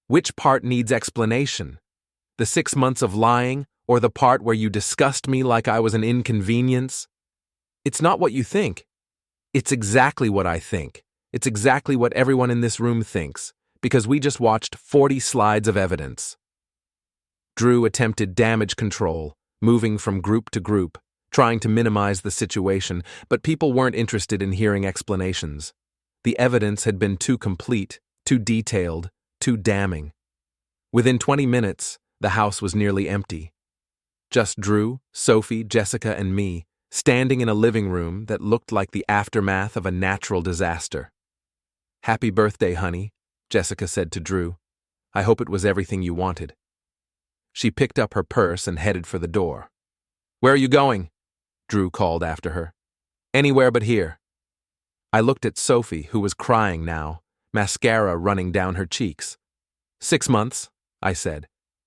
Which part needs explanation? The 6 months of lying, or the part where you discussed me like I was an inconvenience? It's not what you think. It's exactly what I think. It's exactly what everyone in this room thinks, because we just watched 40 slides of evidence. Drew attempted damage control, moving from group to group, trying to minimize the situation, but people weren't interested in hearing explanations. The evidence had been too complete, too detailed, too damning. Within 20 minutes, the house was nearly empty. Just Drew, Sophie, Jessica, and me, standing in a living room that looked like the aftermath of a natural disaster. Happy birthday, honey, Jessica said to Drew. I hope it was everything you wanted. She picked up her purse and headed for the door. Where are you going? Drew called after her. Anywhere but here. I looked at Sophie, who was crying now, mascara running down her cheeks. 6 months, I said.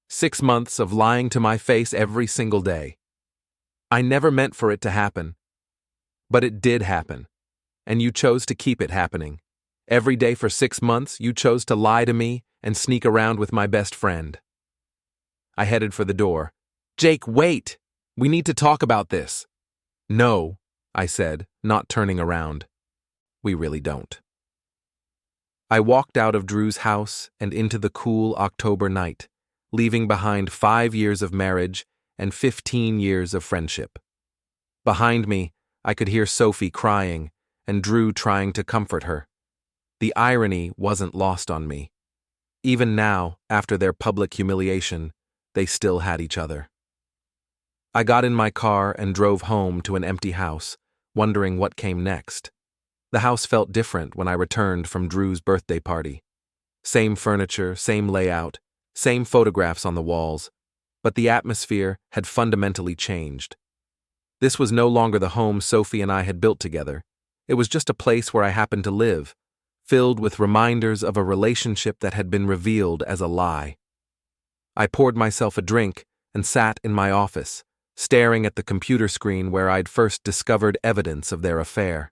6 months of lying to my face every single day. I never meant for it to happen. But it did happen. And you chose to keep it happening. Every day for 6 months, you chose to lie to me and sneak around with my best friend. I headed for the door. Jake, wait! We need to talk about this. No, I said, not turning around. We really don't. I walked out of Drew's house and into the cool October night, leaving behind 5 years of marriage and 15 years of friendship. Behind me, I could hear Sophie crying and Drew trying to comfort her. The irony wasn't lost on me. Even now, after their public humiliation, they still had each other. I got in my car and drove home to an empty house, wondering what came next. The house felt different when I returned from Drew's birthday party. Same furniture, same layout, same photographs on the walls, but the atmosphere had fundamentally changed. This was no longer the home Sophie and I had built together. It was just a place where I happened to live, filled with reminders of a relationship that had been revealed as a lie. I poured myself a drink and sat in my office, staring at the computer screen where I'd first discovered evidence of their affair.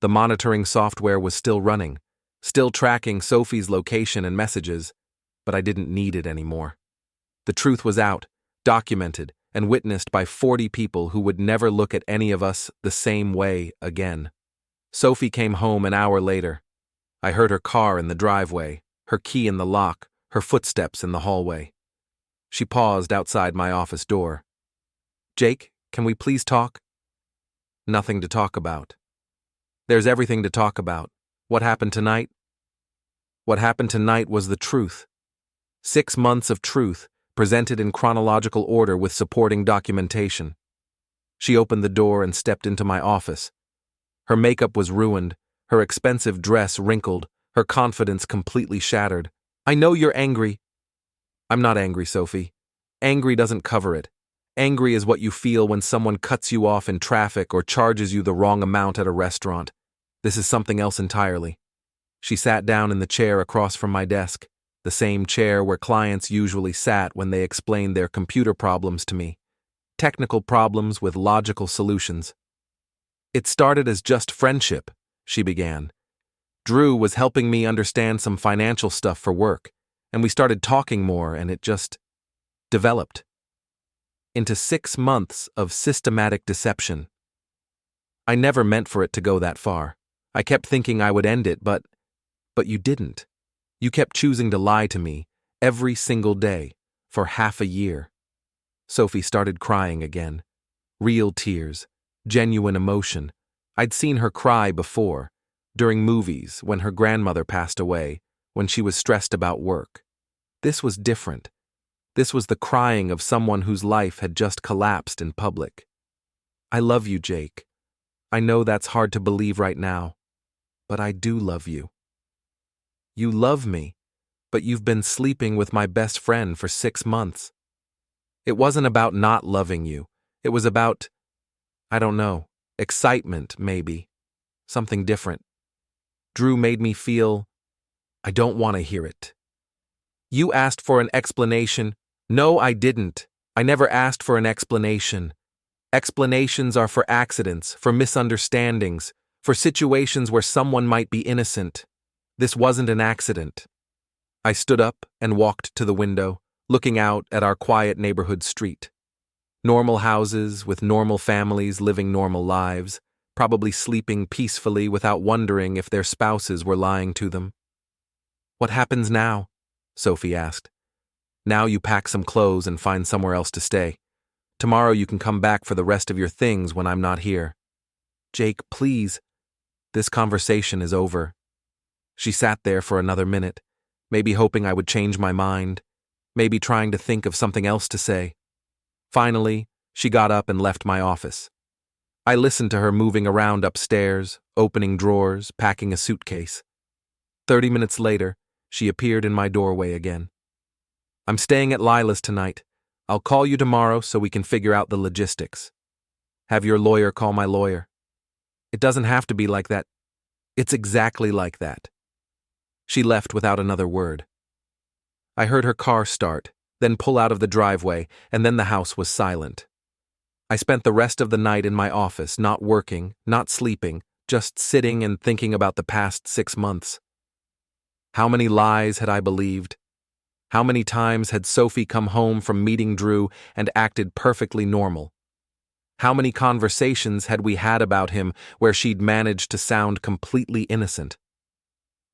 The monitoring software was still running, still tracking Sophie's location and messages, but I didn't need it anymore. The truth was out, documented, and witnessed by 40 people who would never look at any of us the same way again. Sophie came home an hour later. I heard her car in the driveway, her key in the lock, her footsteps in the hallway. She paused outside my office door. "Jake, can we please talk?" "Nothing to talk about." "There's everything to talk about. What happened tonight?" What happened tonight was the truth. 6 months of truth, presented in chronological order with supporting documentation. She opened the door and stepped into my office. Her makeup was ruined, her expensive dress wrinkled, her confidence completely shattered. "I know you're angry." "I'm not angry, Sophie. Angry doesn't cover it. Angry is what you feel when someone cuts you off in traffic or charges you the wrong amount at a restaurant. This is something else entirely." She sat down in the chair across from my desk, the same chair where clients usually sat when they explained their computer problems to me. Technical problems with logical solutions. "It started as just friendship," she began. "Drew was helping me understand some financial stuff for work, and we started talking more, and it just developed into 6 months of systematic deception. I never meant for it to go that far. I kept thinking I would end it, but you didn't. You kept choosing to lie to me every single day for half a year." Sophie started crying again. Real tears, genuine emotion. I'd seen her cry before, during movies, when her grandmother passed away, when she was stressed about work. This was different. This was the crying of someone whose life had just collapsed in public. "I love you, Jake. I know that's hard to believe right now, but I do love you." "You love me, but you've been sleeping with my best friend for 6 months. It wasn't about not loving you. It was about, I don't know, excitement, maybe. Something different. Drew made me feel, I don't want to hear it." "You asked for an explanation." "No, I didn't. I never asked for an explanation. Explanations are for accidents, for misunderstandings, for situations where someone might be innocent. This wasn't an accident." I stood up and walked to the window, looking out at our quiet neighborhood street. Normal houses with normal families living normal lives, probably sleeping peacefully without wondering if their spouses were lying to them. "What happens now?" Sophie asked. "Now you pack some clothes and find somewhere else to stay. Tomorrow you can come back for the rest of your things when I'm not here." "Jake, please." "This conversation is over." She sat there for another minute, maybe hoping I would change my mind, maybe trying to think of something else to say. Finally, she got up and left my office. I listened to her moving around upstairs, opening drawers, packing a suitcase. 30 minutes later, she appeared in my doorway again. "I'm staying at Lila's tonight. I'll call you tomorrow so we can figure out the logistics. Have your lawyer call my lawyer." "It doesn't have to be like that." "It's exactly like that." She left without another word. I heard her car start, then pull out of the driveway, and then the house was silent. I spent the rest of the night in my office, not working, not sleeping, just sitting and thinking about the past 6 months. How many lies had I believed? How many times had Sophie come home from meeting Drew and acted perfectly normal? How many conversations had we had about him where she'd managed to sound completely innocent?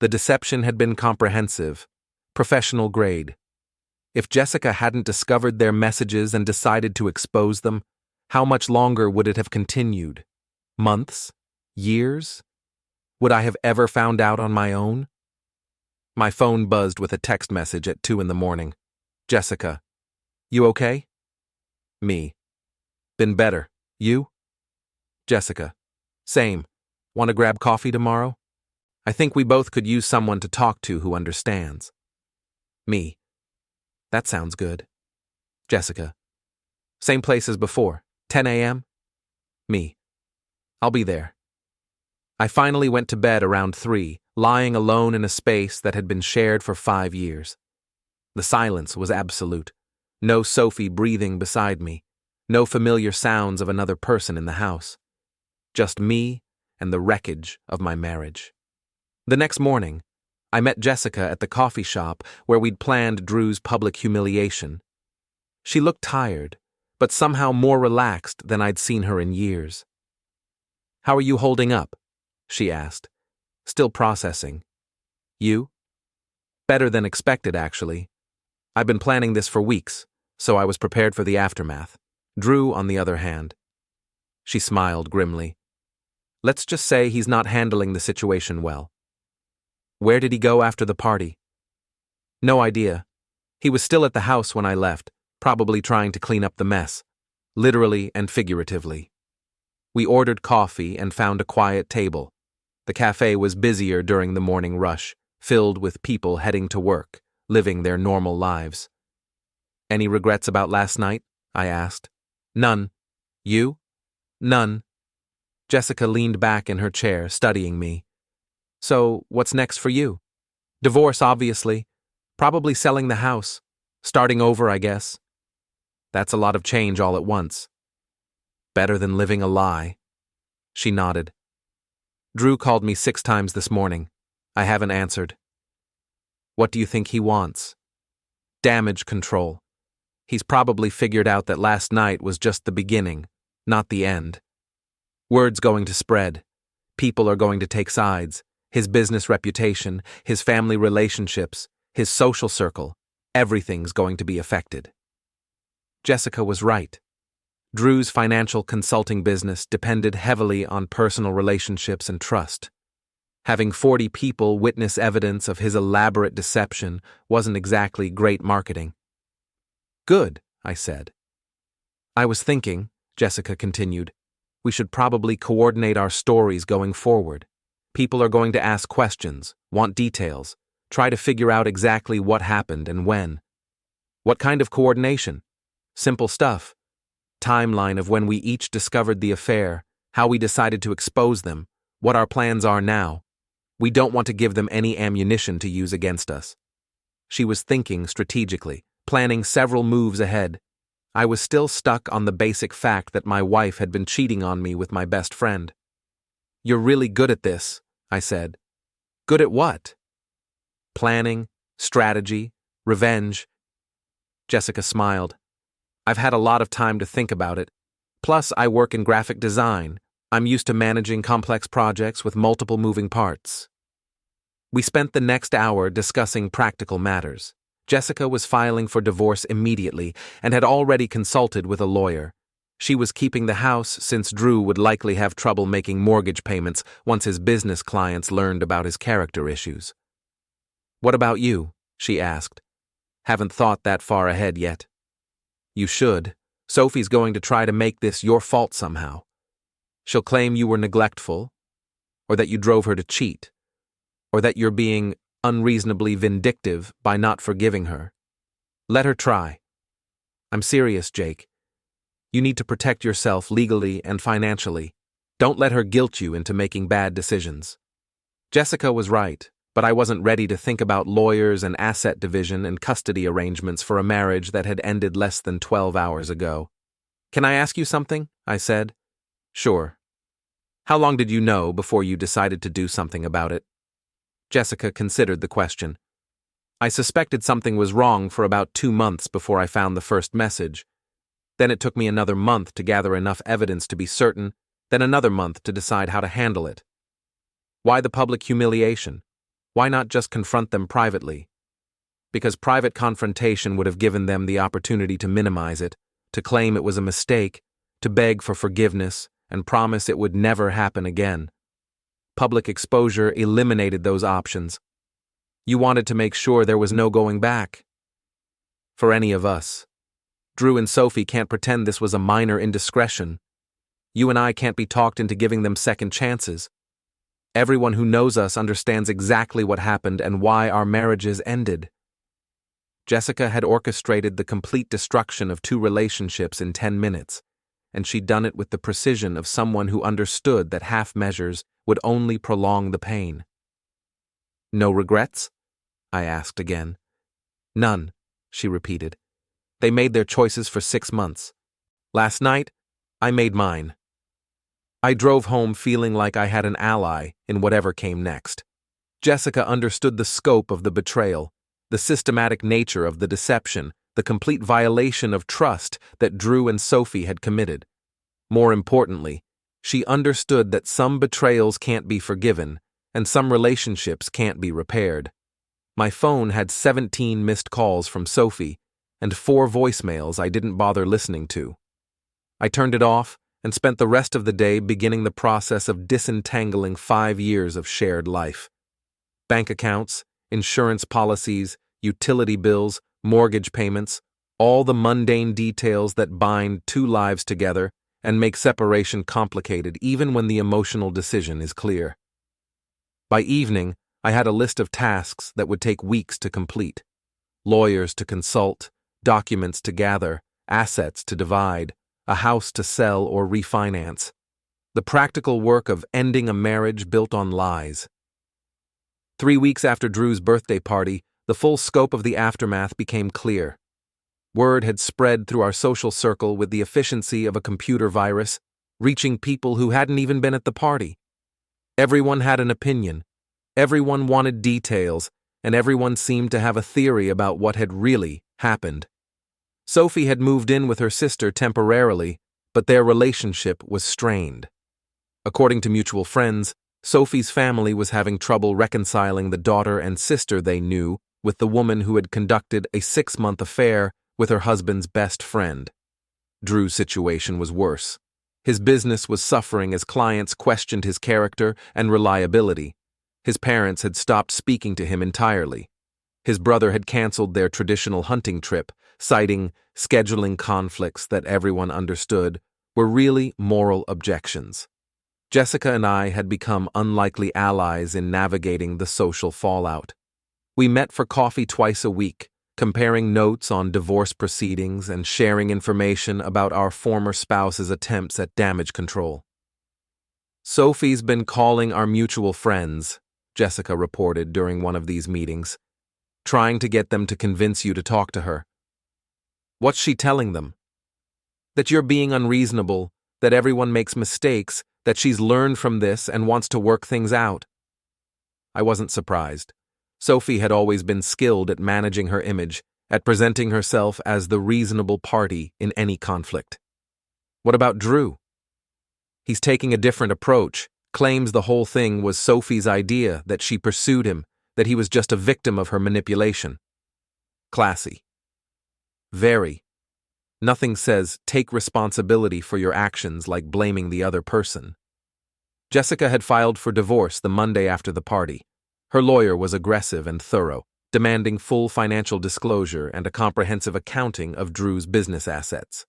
The deception had been comprehensive, professional grade. If Jessica hadn't discovered their messages and decided to expose them, how much longer would it have continued? Months? Years? Would I have ever found out on my own? My phone buzzed with a text message at 2 a.m. "Jessica, you okay?" Me. "Been better. You?" Jessica. "Same. Want to grab coffee tomorrow? I think we both could use someone to talk to who understands." Me. "That sounds good." Jessica. "Same place as before. 10 a.m.? Me. "I'll be there." I finally went to bed around 3, lying alone in a space that had been shared for 5 years. The silence was absolute. No Sophie breathing beside me. No familiar sounds of another person in the house. Just me and the wreckage of my marriage. The next morning, I met Jessica at the coffee shop where we'd planned Drew's public humiliation. She looked tired, but somehow more relaxed than I'd seen her in years. "How are you holding up?" she asked, still processing. "You?" "Better than expected, actually. I've been planning this for weeks, so I was prepared for the aftermath. Drew, on the other hand." She smiled grimly. "Let's just say he's not handling the situation well." "Where did he go after the party?" "No idea. He was still at the house when I left, probably trying to clean up the mess, literally and figuratively." We ordered coffee and found a quiet table. The cafe was busier during the morning rush, filled with people heading to work, living their normal lives. "Any regrets about last night?" I asked. "None. You?" "None." Jessica leaned back in her chair, studying me. "So, what's next for you?" "Divorce, obviously. Probably selling the house. Starting over, I guess." "That's a lot of change all at once." "Better than living a lie." She nodded. "Drew called me 6 times this morning. I haven't answered." "What do you think he wants?" "Damage control. He's probably figured out that last night was just the beginning, not the end. Word's going to spread. People are going to take sides. His business reputation, his family relationships, his social circle, everything's going to be affected." Jessica was right. Drew's financial consulting business depended heavily on personal relationships and trust. Having 40 people witness evidence of his elaborate deception wasn't exactly great marketing. "Good," I said. "I was thinking," Jessica continued, "we should probably coordinate our stories going forward. People are going to ask questions, want details, try to figure out exactly what happened and when." "What kind of coordination?" "Simple stuff. Timeline of when we each discovered the affair, how we decided to expose them, what our plans are now. We don't want to give them any ammunition to use against us." She was thinking strategically, planning several moves ahead. I was still stuck on the basic fact that my wife had been cheating on me with my best friend. "You're really good at this," I said. "Good at what?" "Planning, strategy, revenge." Jessica smiled. "I've had a lot of time to think about it. Plus, I work in graphic design. I'm used to managing complex projects with multiple moving parts." We spent the next hour discussing practical matters. Jessica was filing for divorce immediately and had already consulted with a lawyer. She was keeping the house since Drew would likely have trouble making mortgage payments once his business clients learned about his character issues. "What about you?" she asked. "Haven't thought that far ahead yet." "You should. Sophie's going to try to make this your fault somehow. She'll claim you were neglectful, or that you drove her to cheat, or that you're being unreasonably vindictive by not forgiving her. Let her try. I'm serious, Jake. You need to protect yourself legally and financially. Don't let her guilt you into making bad decisions." Jessica was right, but I wasn't ready to think about lawyers and asset division and custody arrangements for a marriage that had ended less than 12 hours ago. "Can I ask you something?" I said. "Sure." "How long did you know before you decided to do something about it?" Jessica considered the question. "I suspected something was wrong for about 2 months before I found the first message. Then it took me another month to gather enough evidence to be certain, then another month to decide how to handle it." "Why the public humiliation? Why not just confront them privately?" "Because private confrontation would have given them the opportunity to minimize it, to claim it was a mistake, to beg for forgiveness, and promise it would never happen again. Public exposure eliminated those options. You wanted to make sure there was no going back. For any of us. Drew and Sophie can't pretend this was a minor indiscretion. You and I can't be talked into giving them second chances. Everyone who knows us understands exactly what happened and why our marriages ended." Jessica had orchestrated the complete destruction of 2 relationships in 10 minutes, and she'd done it with the precision of someone who understood that half measures would only prolong the pain. "No regrets?" I asked again. "None," she repeated. "They made their choices for 6 months. Last night, I made mine." I drove home feeling like I had an ally in whatever came next. Jessica understood the scope of the betrayal, the systematic nature of the deception, the complete violation of trust that Drew and Sophie had committed. More importantly, she understood that some betrayals can't be forgiven and some relationships can't be repaired. My phone had 17 missed calls from Sophie and 4 voicemails I didn't bother listening to. I turned it off and spent the rest of the day beginning the process of disentangling 5 years of shared life. Bank accounts, insurance policies, utility bills, mortgage payments, all the mundane details that bind 2 lives together and make separation complicated even when the emotional decision is clear. By evening, I had a list of tasks that would take weeks to complete. Lawyers to consult, documents to gather, assets to divide, a house to sell or refinance. The practical work of ending a marriage built on lies. 3 weeks after Drew's birthday party, the full scope of the aftermath became clear. Word had spread through our social circle with the efficiency of a computer virus, reaching people who hadn't even been at the party. Everyone had an opinion, everyone wanted details, and everyone seemed to have a theory about what had really happened. Sophie had moved in with her sister temporarily, but their relationship was strained. According to mutual friends, Sophie's family was having trouble reconciling the daughter and sister they knew with the woman who had conducted a 6-month affair with her husband's best friend. Drew's situation was worse. His business was suffering as clients questioned his character and reliability. His parents had stopped speaking to him entirely. His brother had canceled their traditional hunting trip, citing scheduling conflicts that everyone understood were really moral objections. Jessica and I had become unlikely allies in navigating the social fallout. We met for coffee twice a week, comparing notes on divorce proceedings and sharing information about our former spouse's attempts at damage control. "Sophie's been calling our mutual friends," Jessica reported during one of these meetings, "trying to get them to convince you to talk to her." "What's she telling them?" "That you're being unreasonable, that everyone makes mistakes, that she's learned from this and wants to work things out." I wasn't surprised. Sophie had always been skilled at managing her image, at presenting herself as the reasonable party in any conflict. "What about Drew?" "He's taking a different approach, claims the whole thing was Sophie's idea, that she pursued him, that he was just a victim of her manipulation." "Classy." "Very. Nothing says take responsibility for your actions like blaming the other person." Jessica had filed for divorce the Monday after the party. Her lawyer was aggressive and thorough, demanding full financial disclosure and a comprehensive accounting of Drew's business assets.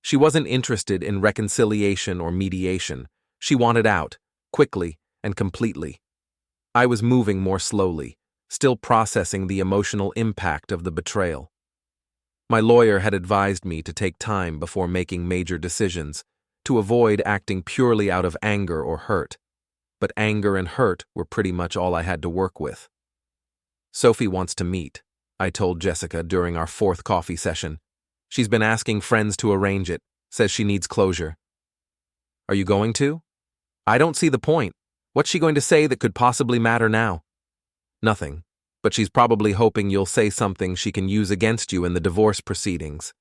She wasn't interested in reconciliation or mediation. She wanted out, quickly and completely. I was moving more slowly, still processing the emotional impact of the betrayal. My lawyer had advised me to take time before making major decisions, to avoid acting purely out of anger or hurt. But anger and hurt were pretty much all I had to work with. "Sophie wants to meet," I told Jessica during our 4th coffee session. "She's been asking friends to arrange it, says she needs closure." "Are you going to?" "I don't see the point. What's she going to say that could possibly matter now?" "Nothing, but she's probably hoping you'll say something she can use against you in the divorce proceedings."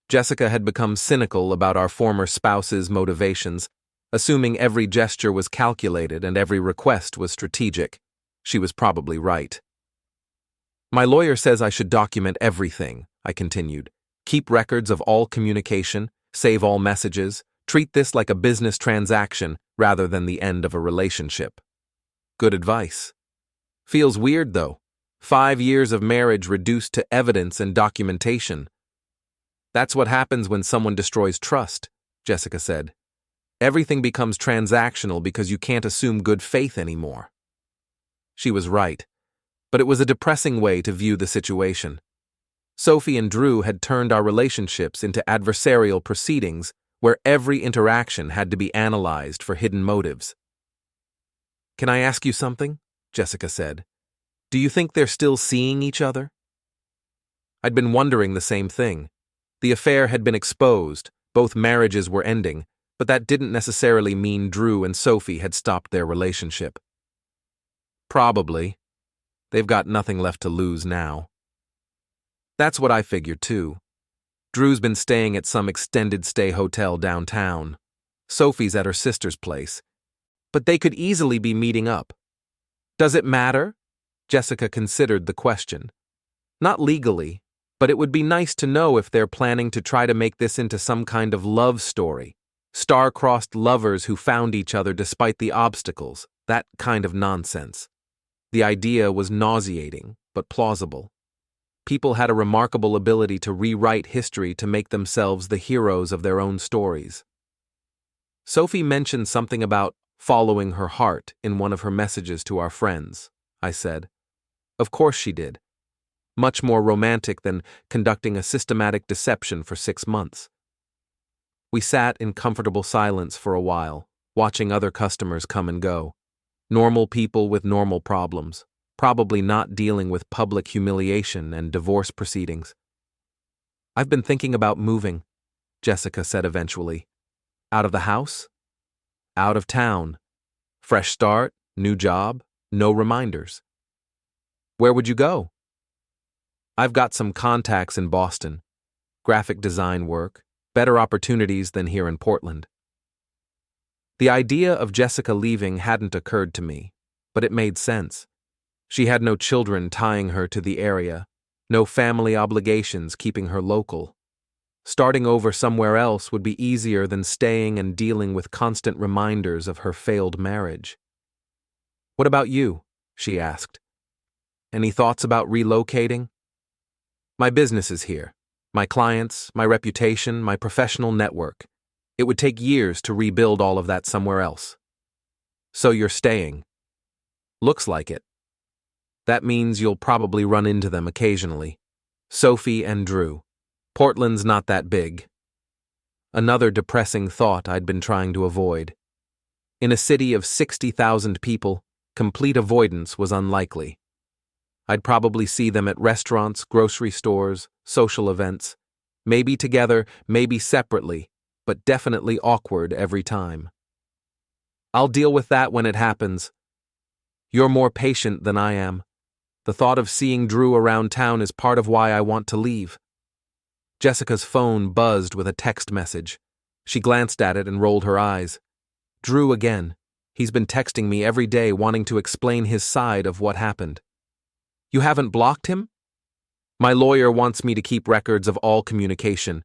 Jessica had become cynical about our former spouse's motivations, assuming every gesture was calculated and every request was strategic. She was probably right. "My lawyer says I should document everything," I continued. "Keep records of all communication, save all messages, treat this like a business transaction rather than the end of a relationship." "Good advice. Feels weird, though. 5 years of marriage reduced to evidence and documentation." "That's what happens when someone destroys trust," Jessica said. "Everything becomes transactional because you can't assume good faith anymore." She was right, but it was a depressing way to view the situation. Sophie and Drew had turned our relationships into adversarial proceedings where every interaction had to be analyzed for hidden motives. "Can I ask you something?" Jessica said. "Do you think they're still seeing each other?" I'd been wondering the same thing. The affair had been exposed, both marriages were ending, but that didn't necessarily mean Drew and Sophie had stopped their relationship. Probably. They've got nothing left to lose now. That's what I figured too. Drew's been staying at some extended stay hotel downtown. Sophie's at her sister's place. But they could easily be meeting up. Does it matter? Jessica considered the question. Not legally, but it would be nice to know if they're planning to try to make this into some kind of love story. Star-crossed lovers who found each other despite the obstacles, that kind of nonsense. The idea was nauseating, but plausible. People had a remarkable ability to rewrite history to make themselves the heroes of their own stories. Sophie mentioned something about following her heart in one of her messages to our friends, I said. Of course she did. Much more romantic than conducting a systematic deception for 6 months. We sat in comfortable silence for a while, watching other customers come and go. Normal people with normal problems, probably not dealing with public humiliation and divorce proceedings. I've been thinking about moving, Jessica said eventually. Out of the house? Out of town. Fresh start, new job, no reminders. Where would you go? I've got some contacts in Boston. Graphic design work, better opportunities than here in Portland. The idea of Jessica leaving hadn't occurred to me, but it made sense. She had no children tying her to the area, no family obligations keeping her local. Starting over somewhere else would be easier than staying and dealing with constant reminders of her failed marriage. What about you? She asked. Any thoughts about relocating? My business is here. My clients, my reputation, my professional network. It would take years to rebuild all of that somewhere else. So you're staying. Looks like it. That means you'll probably run into them occasionally. Sophie and Drew. Portland's not that big. Another depressing thought I'd been trying to avoid. In a city of 60,000 people, complete avoidance was unlikely. I'd probably see them at restaurants, grocery stores, social events. Maybe together, maybe separately, but definitely awkward every time. I'll deal with that when it happens. You're more patient than I am. The thought of seeing Drew around town is part of why I want to leave. Jessica's phone buzzed with a text message. She glanced at it and rolled her eyes. Drew again. He's been texting me every day wanting to explain his side of what happened. You haven't blocked him? My lawyer wants me to keep records of all communication.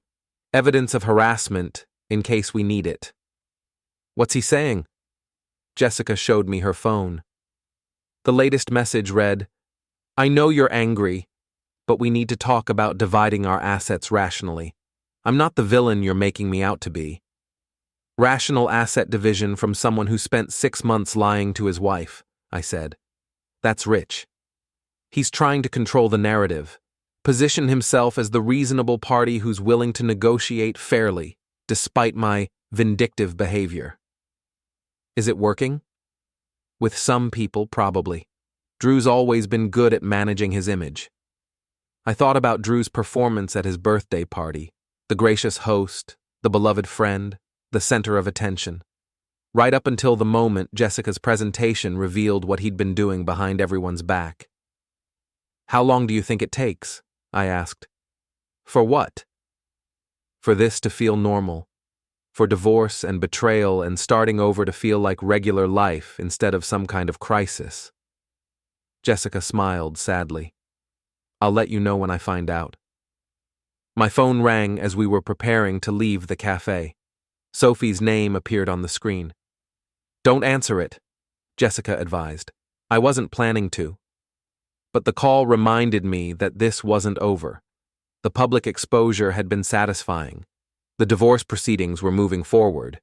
Evidence of harassment, in case we need it. What's he saying? Jessica showed me her phone. The latest message read, I know you're angry, but we need to talk about dividing our assets rationally. I'm not the villain you're making me out to be. Rational asset division from someone who spent 6 months lying to his wife, I said. That's rich. He's trying to control the narrative, position himself as the reasonable party who's willing to negotiate fairly, despite my vindictive behavior. Is it working? With some people, probably. Drew's always been good at managing his image. I thought about Drew's performance at his birthday party, the gracious host, the beloved friend, the center of attention. Right up until the moment Jessica's presentation revealed what he'd been doing behind everyone's back. How long do you think it takes? I asked. For what? For this to feel normal. For divorce and betrayal and starting over to feel like regular life instead of some kind of crisis. Jessica smiled sadly. I'll let you know when I find out. My phone rang as we were preparing to leave the cafe. Sophie's name appeared on the screen. Don't answer it, Jessica advised. I wasn't planning to. But the call reminded me that this wasn't over. The public exposure had been satisfying. The divorce proceedings were moving forward.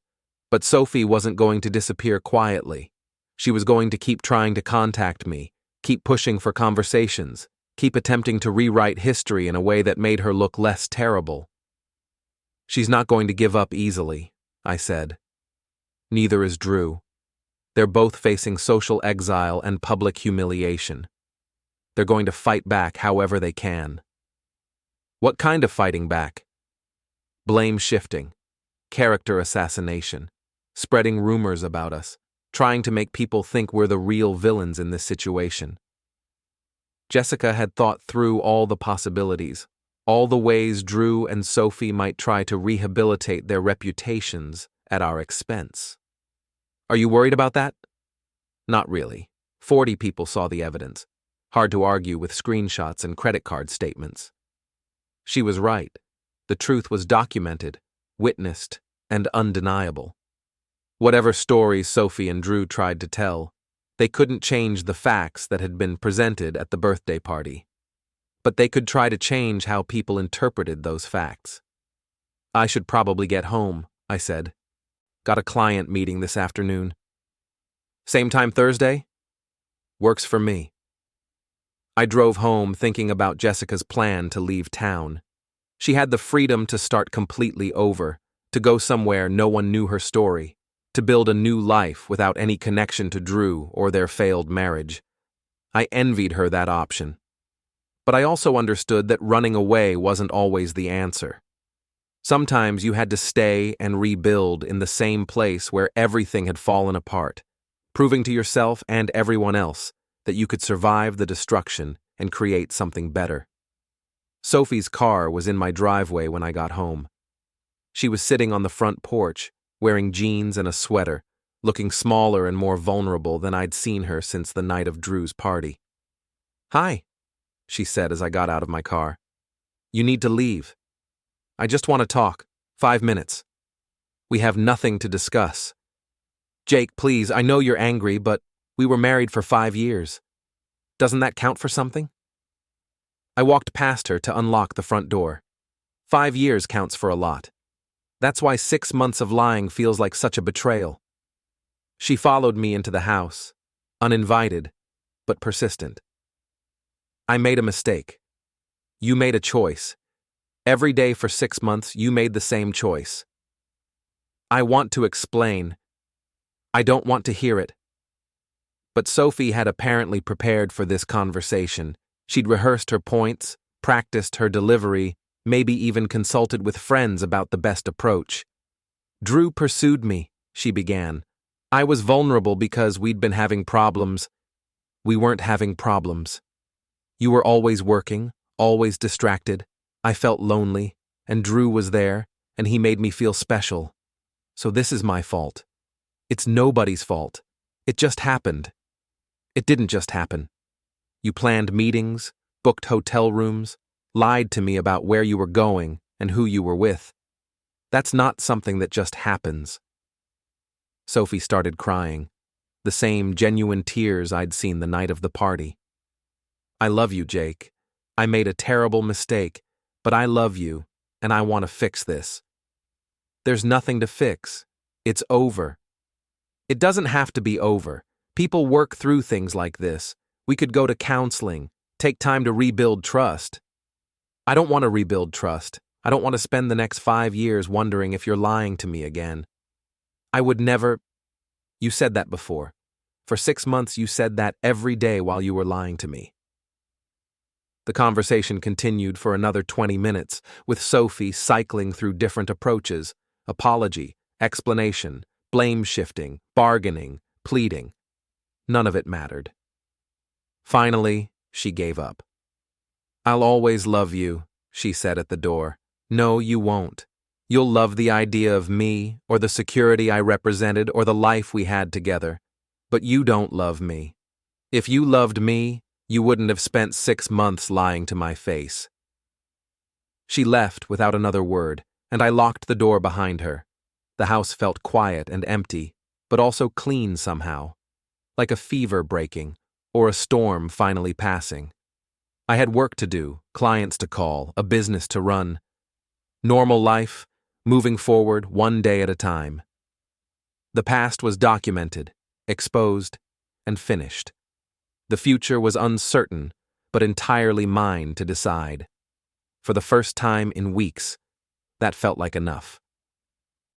But Sophie wasn't going to disappear quietly. She was going to keep trying to contact me, keep pushing for conversations, keep attempting to rewrite history in a way that made her look less terrible. She's not going to give up easily, I said. Neither is Drew. They're both facing social exile and public humiliation. They're going to fight back however they can. What kind of fighting back? Blame shifting, character assassination, spreading rumors about us, trying to make people think we're the real villains in this situation. Jessica had thought through all the possibilities, all the ways Drew and Sophie might try to rehabilitate their reputations at our expense. Are you worried about that? Not really. 40 people saw the evidence. Hard to argue with screenshots and credit card statements. She was right. The truth was documented, witnessed, and undeniable. Whatever stories Sophie and Drew tried to tell, they couldn't change the facts that had been presented at the birthday party. But they could try to change how people interpreted those facts. I should probably get home, I said. Got a client meeting this afternoon. Same time Thursday? Works for me. I drove home thinking about Jessica's plan to leave town. She had the freedom to start completely over, to go somewhere no one knew her story, to build a new life without any connection to Drew or their failed marriage. I envied her that option. But I also understood that running away wasn't always the answer. Sometimes you had to stay and rebuild in the same place where everything had fallen apart, proving to yourself and everyone else that you could survive the destruction and create something better. Sophie's car was in my driveway when I got home. She was sitting on the front porch, wearing jeans and a sweater, looking smaller and more vulnerable than I'd seen her since the night of Drew's party. "Hi," she said as I got out of my car. "You need to leave. I just want to talk. 5 minutes. We have nothing to discuss. Jake, please, I know you're angry, but we were married for 5 years. Doesn't that count for something?" I walked past her to unlock the front door. 5 years counts for a lot. That's why 6 months of lying feels like such a betrayal. She followed me into the house, uninvited, but persistent. "I made a mistake. You made a choice. Every day for 6 months, you made the same choice. I want to explain. I don't want to hear it." But Sophie had apparently prepared for this conversation. She'd rehearsed her points, practiced her delivery, maybe even consulted with friends about the best approach. "Drew pursued me," she began. "I was vulnerable because we'd been having problems. We weren't having problems. You were always working, always distracted. I felt lonely, and Drew was there, and he made me feel special. So this is my fault. It's nobody's fault. It just happened. It didn't just happen. You planned meetings, booked hotel rooms, lied to me about where you were going and who you were with. That's not something that just happens." Sophie started crying, the same genuine tears I'd seen the night of the party. "I love you, Jake. I made a terrible mistake, but I love you, and I want to fix this." "There's nothing to fix. It's over." "It doesn't have to be over. People work through things like this. We could go to counseling, take time to rebuild trust." "I don't want to rebuild trust. I don't want to spend the next 5 years wondering if you're lying to me again." "I would never—" "You said that before. For 6 months you said that every day while you were lying to me." The conversation continued for another 20 minutes, with Sophie cycling through different approaches: apology, explanation, blame shifting, bargaining, pleading. None of it mattered. Finally, she gave up. "I'll always love you," she said at the door. "No, you won't. You'll love the idea of me, or the security I represented, or the life we had together. But you don't love me. If you loved me, you wouldn't have spent 6 months lying to my face." She left without another word, and I locked the door behind her. The house felt quiet and empty, but also clean somehow, like a fever breaking, or a storm finally passing. I had work to do, clients to call, a business to run. Normal life, moving forward one day at a time. The past was documented, exposed, and finished. The future was uncertain, but entirely mine to decide. For the first time in weeks, that felt like enough.